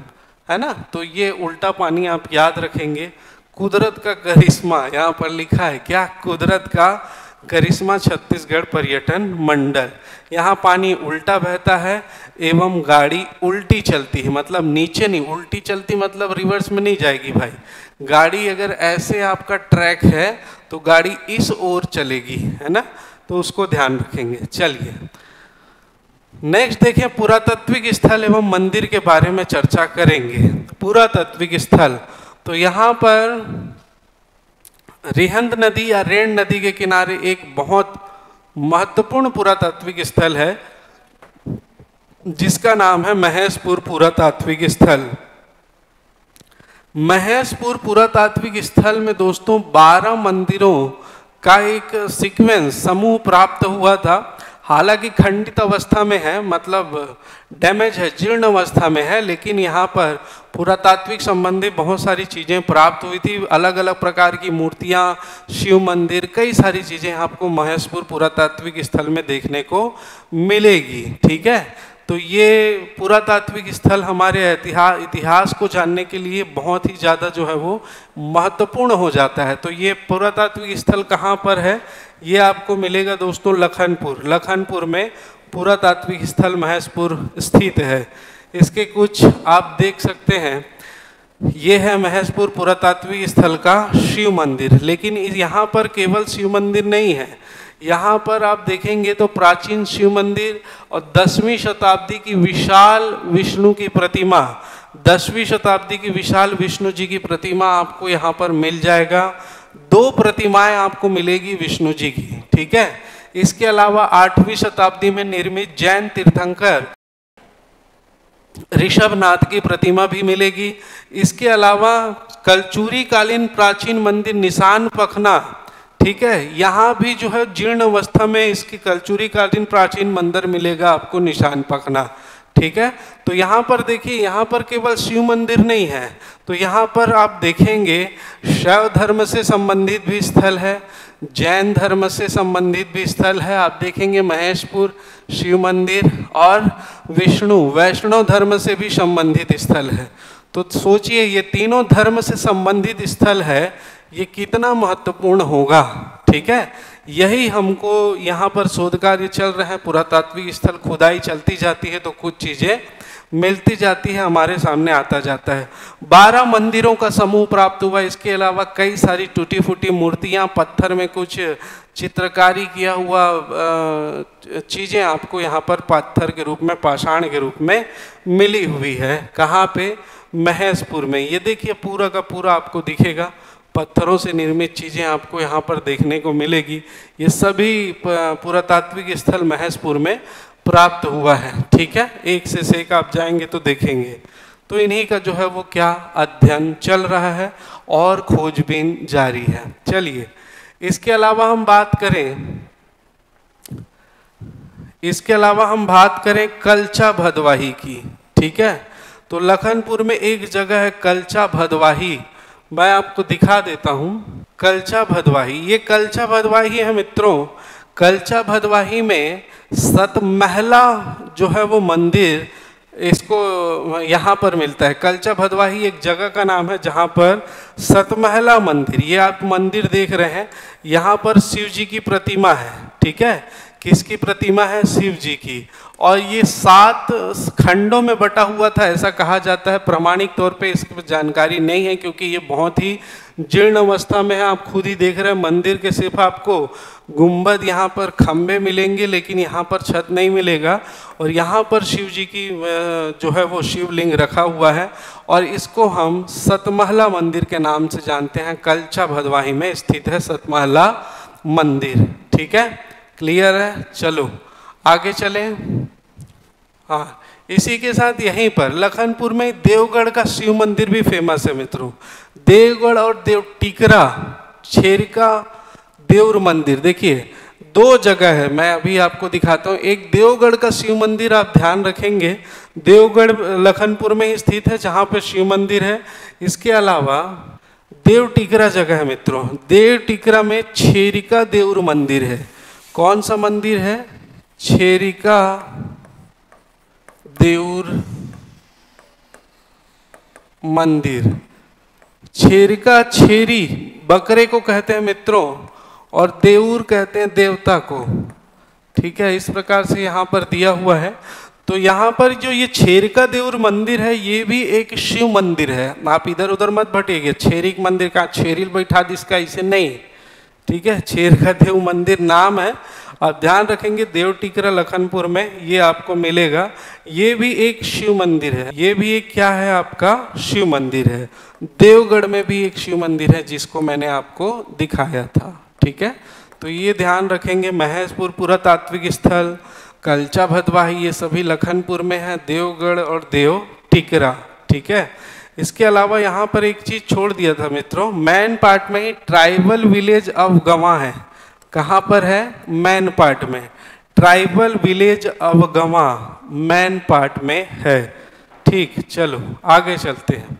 है ना। तो ये उल्टा पानी आप याद रखेंगे। कुदरत का करिश्मा यहाँ पर लिखा है, क्या? कुदरत का करिश्मा छत्तीसगढ़ पर्यटन मंडल। यहाँ पानी उल्टा बहता है एवं गाड़ी उल्टी चलती है, मतलब नीचे नहीं, उल्टी चलती मतलब रिवर्स में नहीं जाएगी भाई। गाड़ी अगर ऐसे आपका ट्रैक है तो गाड़ी इस ओर चलेगी, है ना, तो उसको ध्यान रखेंगे। चलिए नेक्स्ट देखें, पुरातात्विक स्थल एवं मंदिर के बारे में चर्चा करेंगे। पुरातात्विक स्थल, तो यहाँ पर रिहंद नदी या रेण नदी के किनारे एक बहुत महत्वपूर्ण पुरातात्विक स्थल है जिसका नाम है महेशपुर पुरातात्विक स्थल। महेशपुर पुरातात्विक स्थल में दोस्तों 12 मंदिरों का एक सीक्वेंस समूह प्राप्त हुआ था। हालांकि खंडित अवस्था में है, मतलब डैमेज है, जीर्ण अवस्था में है, लेकिन यहाँ पर पुरातात्विक संबंधी बहुत सारी चीज़ें प्राप्त हुई थी। अलग अलग प्रकार की मूर्तियाँ, शिव मंदिर, कई सारी चीज़ें आपको महेशपुर पुरातात्विक स्थल में देखने को मिलेगी। ठीक है, तो ये पुरातात्विक स्थल हमारे इतिहास को जानने के लिए बहुत ही ज़्यादा जो है वो महत्वपूर्ण हो जाता है। तो ये पुरातात्विक स्थल कहाँ पर है? ये आपको मिलेगा दोस्तों लखनपुर में पुरातात्विक स्थल महेशपुर स्थित है। इसके कुछ आप देख सकते हैं, ये है महेशपुर पुरातात्विक स्थल का शिव मंदिर। लेकिन यहाँ पर केवल शिव मंदिर नहीं है, यहाँ पर आप देखेंगे तो प्राचीन शिव मंदिर और 10वीं शताब्दी की विशाल विष्णु की प्रतिमा, 10वीं शताब्दी की विशाल विष्णु जी की प्रतिमा आपको यहाँ पर मिल जाएगा। 2 प्रतिमाएं आपको मिलेगी विष्णु जी की, ठीक है। इसके अलावा 8वीं शताब्दी में निर्मित जैन तीर्थंकर ऋषभनाथ की प्रतिमा भी मिलेगी। इसके अलावा कलचुरी कालीन प्राचीन मंदिर निशान पखना, ठीक है, यहाँ भी जो है जीर्ण अवस्था में इसकी कलचुरी कालीन प्राचीन मंदिर मिलेगा आपको निशान पखना, ठीक है। तो यहाँ पर देखिए, यहाँ पर केवल शिव मंदिर नहीं है, तो यहाँ पर आप देखेंगे शैव धर्म से संबंधित भी स्थल है, जैन धर्म से संबंधित भी स्थल है। आप देखेंगे महेशपुर शिव मंदिर और विष्णु वैष्णव धर्म से भी संबंधित स्थल है। तो सोचिए ये तीनों धर्म से संबंधित स्थल है, ये कितना महत्वपूर्ण होगा, ठीक है। यही हमको यहाँ पर शोध कार्य चल रहे हैं, पुरातात्विक स्थल खुदाई चलती जाती है तो कुछ चीज़ें मिलती जाती है, हमारे सामने आता जाता है। 12 मंदिरों का समूह प्राप्त हुआ। इसके अलावा कई सारी टूटी फूटी मूर्तियाँ, पत्थर में कुछ चित्रकारी किया हुआ चीज़ें आपको यहाँ पर पत्थर के रूप में, पाषाण के रूप में मिली हुई है। कहाँ पे? महेशपुर में। ये देखिए पूरा का पूरा आपको दिखेगा, पत्थरों से निर्मित चीज़ें आपको यहाँ पर देखने को मिलेगी। ये सभी पुरातात्विक स्थल महेशपुर में प्राप्त हुआ है, ठीक है। एक से एक आप जाएंगे तो देखेंगे। तो इन्हीं का जो है वो क्या अध्ययन चल रहा है और खोजबीन जारी है। चलिए इसके अलावा हम बात करें कलचा भदवाही की, ठीक है। तो लखनपुर में एक जगह है कलचा भदवाही, मैं आपको दिखा देता हूँ। कलचा भदवाही, ये कलचा भदवाही है मित्रों। कलचा भदवाही में सतमहला जो है वो मंदिर, इसको यहाँ पर मिलता है। कलचा भदवाही एक जगह का नाम है जहाँ पर सतमहला मंदिर, ये आप मंदिर देख रहे हैं, यहाँ पर शिव जी की प्रतिमा है, ठीक है। किसकी प्रतिमा है? शिव जी की। और ये 7 खंडों में बटा हुआ था ऐसा कहा जाता है। प्रमाणिक तौर पे इसकी जानकारी नहीं है क्योंकि ये बहुत ही जीर्ण अवस्था में है। आप खुद ही देख रहे हैं मंदिर के सिर्फ आपको गुंबद, यहाँ पर खंबे मिलेंगे लेकिन यहाँ पर छत नहीं मिलेगा। और यहाँ पर शिव जी की जो है वो शिवलिंग रखा हुआ है और इसको हम सतमहला मंदिर के नाम से जानते हैं। कलचा भदवाही में स्थित है सतमहला मंदिर, ठीक है। क्लियर है? चलो आगे चलें। हाँ, इसी के साथ यहीं पर लखनपुर में देवगढ़ का शिव मंदिर भी फेमस है मित्रों। देवगढ़ और देव टिकरा छेरिका देवर मंदिर, देखिए 2 जगह है, मैं अभी आपको दिखाता हूँ। एक देवगढ़ का शिव मंदिर, आप ध्यान रखेंगे देवगढ़ लखनपुर में ही स्थित है जहाँ पे शिव मंदिर है। इसके अलावा देव टिकरा जगह है मित्रों, देव टिकरा में छेरिका देवर मंदिर है। कौन सा मंदिर है? छेरिका देवर मंदिर। छेरिका, छेरी बकरे को कहते हैं मित्रों और देऊर कहते हैं देवता को, ठीक है। इस प्रकार से यहाँ पर दिया हुआ है। तो यहाँ पर जो ये छेरिका देवर मंदिर है ये भी एक शिव मंदिर है। आप इधर उधर मत भटिएगा, छेरिक मंदिर का छेरिल बैठा दिसका इसे नहीं, ठीक है। छेरिका देव मंदिर नाम है। आप ध्यान रखेंगे देव टिकरा लखनपुर में ये आपको मिलेगा। ये भी एक शिव मंदिर है, ये भी एक क्या है आपका शिव मंदिर है। देवगढ़ में भी एक शिव मंदिर है जिसको मैंने आपको दिखाया था, ठीक है। तो ये ध्यान रखेंगे, महेशपुर पुरातात्विक स्थल, कलचा भदवाही, ये सभी लखनपुर में है। देवगढ़ और देव टिकरा, ठीक है। इसके अलावा यहाँ पर एक चीज छोड़ दिया था मित्रों, मैन पार्ट में ही ट्राइबल विलेज ऑफ गवां है। कहाँ पर है? मैन पार्ट में। ट्राइबल विलेज ऑफ गवां मैन पार्ट में है, ठीक। चलो आगे चलते हैं।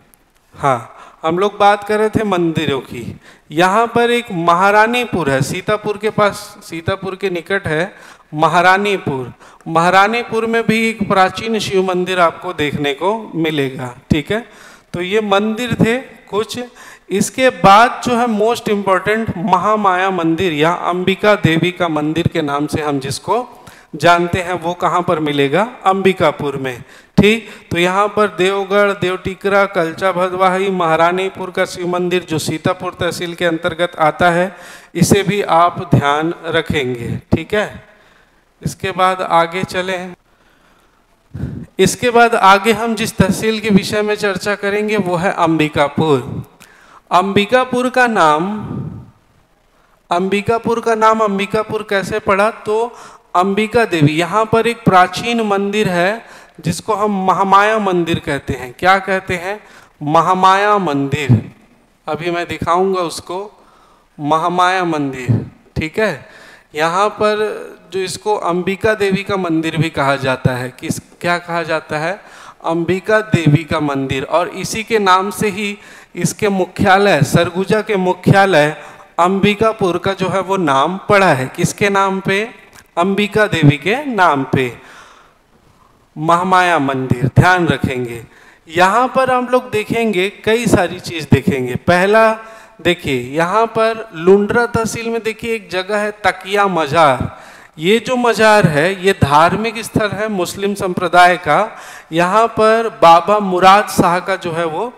हाँ, हम लोग बात कर रहे थे मंदिरों की। यहाँ पर एक महारानीपुर है, सीतापुर के पास, सीतापुर के निकट है महारानीपुर। महारानीपुर में भी एक प्राचीन शिव मंदिर आपको देखने को मिलेगा, ठीक है। तो ये मंदिर थे कुछ। इसके बाद जो है मोस्ट इम्पोर्टेंट महामाया मंदिर या अंबिका देवी का मंदिर के नाम से हम जिसको जानते हैं वो कहाँ पर मिलेगा? अंबिकापुर में। ठीक, तो यहाँ पर देवगढ़, देवटिकरा, कलचा भदवाही, महारानीपुर का शिव मंदिर जो सीतापुर तहसील के अंतर्गत आता है, इसे भी आप ध्यान रखेंगे। ठीक है, इसके बाद आगे चलें। इसके बाद आगे हम जिस तहसील के विषय में चर्चा करेंगे वो है अंबिकापुर। अंबिकापुर का नाम अंबिकापुर कैसे पड़ा? तो अंबिका देवी, यहाँ पर एक प्राचीन मंदिर है जिसको हम महामाया मंदिर कहते हैं। क्या कहते हैं? महामाया मंदिर। अभी मैं दिखाऊंगा उसको, महामाया मंदिर। ठीक है, यहाँ पर जो इसको अंबिका देवी का मंदिर भी कहा जाता है, किस क्या कहा जाता है? अंबिका देवी का मंदिर। और इसी के नाम से ही इसके मुख्यालय, सरगुजा के मुख्यालय अंबिकापुर का जो है वो नाम पड़ा है। किसके नाम पे? अंबिका देवी के नाम पे, महामाया मंदिर। ध्यान रखेंगे, यहाँ पर हम लोग देखेंगे कई सारी चीज देखेंगे। पहला देखिए, यहाँ पर लुंड्रा तहसील में देखिए एक जगह है तकिया मजार। ये जो मजार है ये धार्मिक स्थल है मुस्लिम संप्रदाय का। यहाँ पर बाबा मुराद शाह का जो है वो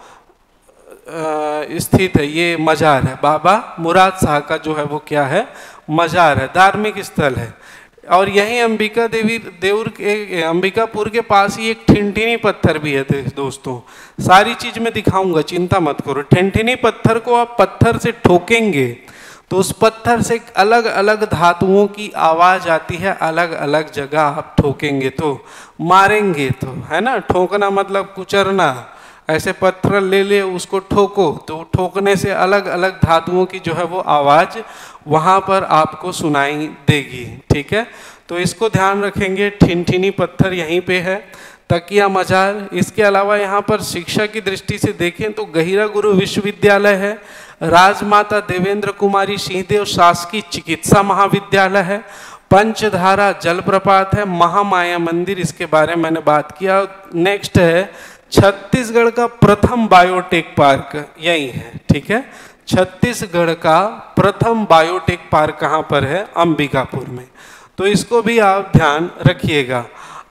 स्थित है, ये मजार है। बाबा मुराद शाह का जो है वो क्या है? मजार है, धार्मिक स्थल है। और यहीं अंबिका देवी अंबिकापुर के पास ही एक ठिनठिनी पत्थर भी है दोस्तों। सारी चीज में दिखाऊंगा, चिंता मत करो। ठिनठिनी पत्थर को आप पत्थर से ठोकेंगे तो उस पत्थर से अलग अलग धातुओं की आवाज आती है। अलग अलग जगह आप ठोकेंगे तो, मारेंगे तो, है ना। ठोकना मतलब कुचरना। ऐसे पत्थर ले ले उसको ठोको तो ठोकने से अलग अलग धातुओं की जो है वो आवाज वहां पर आपको सुनाई देगी। ठीक है, तो इसको ध्यान रखेंगे। ठिनठिनी पत्थर यहीं पे है, तकिया मजार। इसके अलावा यहाँ पर शिक्षा की दृष्टि से देखें तो गहिरा गुरु विश्वविद्यालय है, राजमाता देवेंद्र कुमारी सिंहदेव शासकीय चिकित्सा महाविद्यालय है, पंचधारा जलप्रपात है, महामाया मंदिर, इसके बारे में मैंने बात किया। नेक्स्ट है छत्तीसगढ़ का प्रथम बायोटेक पार्क यही है। ठीक है, छत्तीसगढ़ का प्रथम बायोटेक पार्क कहाँ पर है? अंबिकापुर में। तो इसको भी आप ध्यान रखिएगा।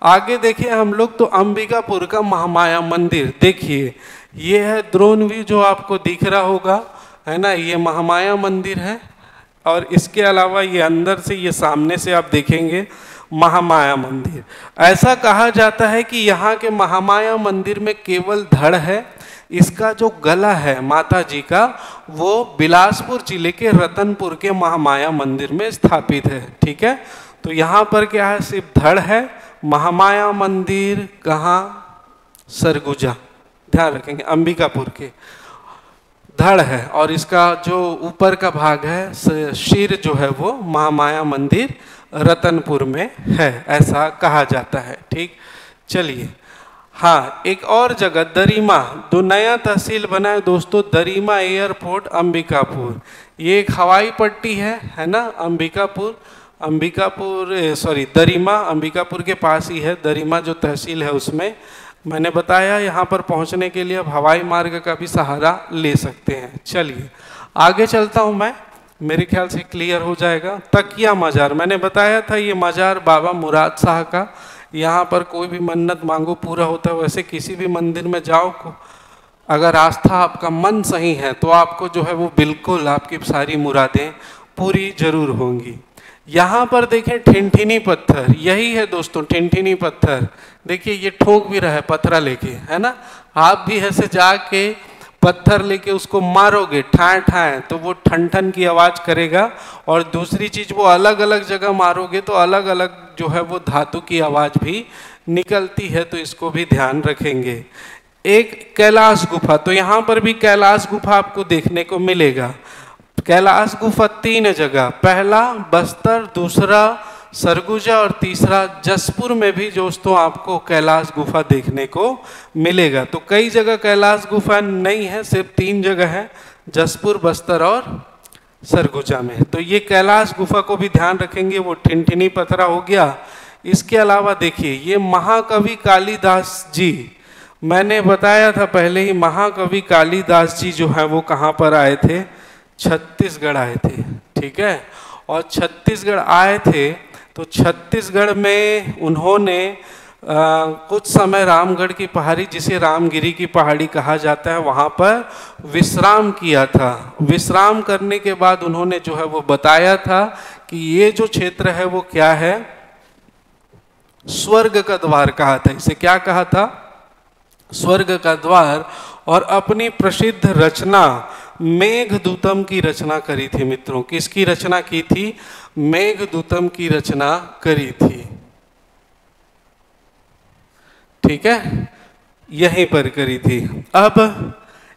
आगे देखिए हम लोग, तो अंबिकापुर का महामाया मंदिर देखिए, ये है ड्रोन व्यू जो आपको दिख रहा होगा, है ना। ये महामाया मंदिर है। और इसके अलावा ये अंदर से, ये सामने से आप देखेंगे महामाया मंदिर। ऐसा कहा जाता है कि यहाँ के महामाया मंदिर में केवल धड़ है, इसका जो गला है माता जी का वो बिलासपुर जिले के रतनपुर के महामाया मंदिर में स्थापित है। ठीक है, तो यहाँ पर क्या है? सिर्फ धड़ है। महामाया मंदिर कहाँ? सरगुजा। ध्यान रखेंगे, अंबिकापुर के धड़ है। और इसका जो ऊपर का भाग है, शीर जो है वो महामाया मंदिर रतनपुर में है, ऐसा कहा जाता है। ठीक, चलिए। हाँ, एक और जगह दरिमा, जो नया तहसील बना है दोस्तों, दरिमा एयरपोर्ट अंबिकापुर। ये एक हवाई पट्टी है ना। दरिमा अंबिकापुर के पास ही है। दरिमा जो तहसील है उसमें मैंने बताया, यहाँ पर पहुँचने के लिए अब हवाई मार्ग का भी सहारा ले सकते हैं। चलिए आगे चलता हूँ मैं, मेरे ख्याल से क्लियर हो जाएगा। तकिया मजार मैंने बताया था, ये मजार बाबा मुराद शाह का। यहाँ पर कोई भी मन्नत मांगो पूरा होता है। वैसे किसी भी मंदिर में जाओ, अगर आस्था आपका मन सही है तो आपको जो है वो बिल्कुल आपकी सारी मुरादें पूरी जरूर होंगी। यहाँ पर देखें ठिनठिनी पत्थर, यही है दोस्तों ठिनठिनी पत्थर। देखिए ये ठोक भी रहा है पत्थरा लेके, है ना। आप भी ऐसे जाके पत्थर लेके उसको मारोगे ठाए ठाए तो वो ठन ठन की आवाज करेगा। और दूसरी चीज, वो अलग अलग जगह मारोगे तो अलग अलग जो है वो धातु की आवाज भी निकलती है। तो इसको भी ध्यान रखेंगे। एक कैलाश गुफा, तो यहाँ पर भी कैलाश गुफा आपको देखने को मिलेगा। कैलाश गुफा 3 जगह, पहला बस्तर, दूसरा सरगुजा और तीसरा जसपुर में भी दोस्तों आपको कैलाश गुफा देखने को मिलेगा। तो कई जगह कैलाश गुफा नहीं है, सिर्फ 3 जगह है, जसपुर, बस्तर और सरगुजा में। तो ये कैलाश गुफा को भी ध्यान रखेंगे, वो ठिनठिनी पत्थरा हो गया। इसके अलावा देखिए ये महाकवि कालिदास जी, मैंने बताया था पहले ही, महाकवि कालिदास जी जो है वो कहाँ पर आए थे? छत्तीसगढ़ आए थे। ठीक है, और छत्तीसगढ़ आए थे तो छत्तीसगढ़ में उन्होंने कुछ समय रामगढ़ की पहाड़ी, जिसे रामगिरी की पहाड़ी कहा जाता है, वहाँ पर विश्राम किया था। विश्राम करने के बाद उन्होंने जो है वो बताया था कि ये जो क्षेत्र है वो क्या है, स्वर्ग का द्वार कहा था। इसे क्या कहा था, स्वर्ग का द्वार। और अपनी प्रसिद्ध रचना मेघदूतम की रचना करी थी मित्रों। किसकी रचना की थी, मेघदूतम की रचना करी थी। ठीक है, यहीं पर करी थी। अब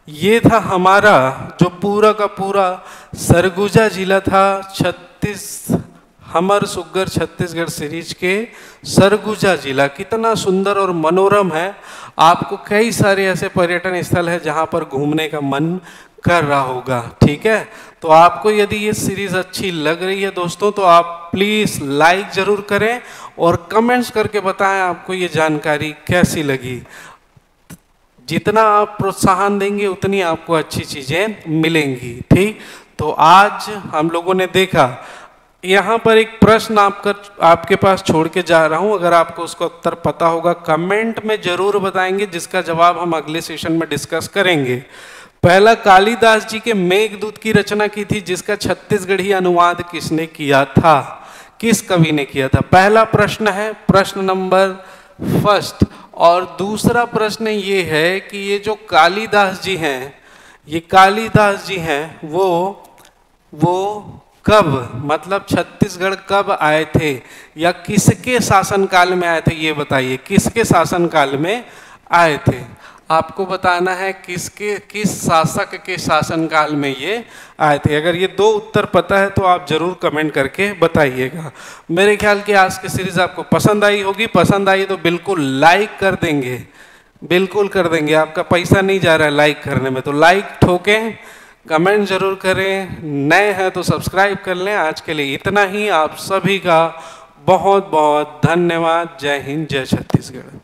ये था हमारा जो पूरा का पूरा सरगुजा जिला था, हमर सुग्गर छत्तीसगढ़ सीरीज के सरगुजा जिला। कितना सुंदर और मनोरम है। आपको कई सारे ऐसे पर्यटन स्थल है जहाँ पर घूमने का मन कर रहा होगा। ठीक है, तो आपको यदि ये सीरीज अच्छी लग रही है दोस्तों, तो आप प्लीज़ लाइक ज़रूर करें और कमेंट्स करके बताएं आपको ये जानकारी कैसी लगी। जितना आप प्रोत्साहन देंगे उतनी आपको अच्छी चीज़ें मिलेंगी। ठीक, तो आज हम लोगों ने देखा, यहाँ पर एक प्रश्न आपके पास छोड़ के जा रहा हूँ। अगर आपको उसका उत्तर पता होगा कमेंट में ज़रूर बताएंगे, जिसका जवाब हम अगले सेशन में डिस्कस करेंगे। पहला, कालिदास जी के मेघदूत की रचना की थी, जिसका छत्तीसगढ़ी अनुवाद किसने किया था, किस कवि ने किया था। पहला प्रश्न है, प्रश्न नंबर फर्स्ट। और दूसरा प्रश्न ये है कि ये जो कालिदास जी हैं, ये कालिदास जी हैं वो कब, मतलब छत्तीसगढ़ कब आए थे या किसके शासनकाल में आए थे, ये बताइए। किसके शासनकाल में आए थे, आपको बताना है किस शासक के शासनकाल में ये आए थे। अगर ये दो उत्तर पता है तो आप जरूर कमेंट करके बताइएगा। मेरे ख्याल की आज की सीरीज आपको पसंद आई होगी। पसंद आई तो बिल्कुल लाइक कर देंगे, बिल्कुल कर देंगे। आपका पैसा नहीं जा रहा है लाइक करने में, तो लाइक ठोकें, कमेंट जरूर करें। नए हैं तो सब्सक्राइब कर लें। आज के लिए इतना ही। आप सभी का बहुत बहुत धन्यवाद। जय हिंद, जय छत्तीसगढ़।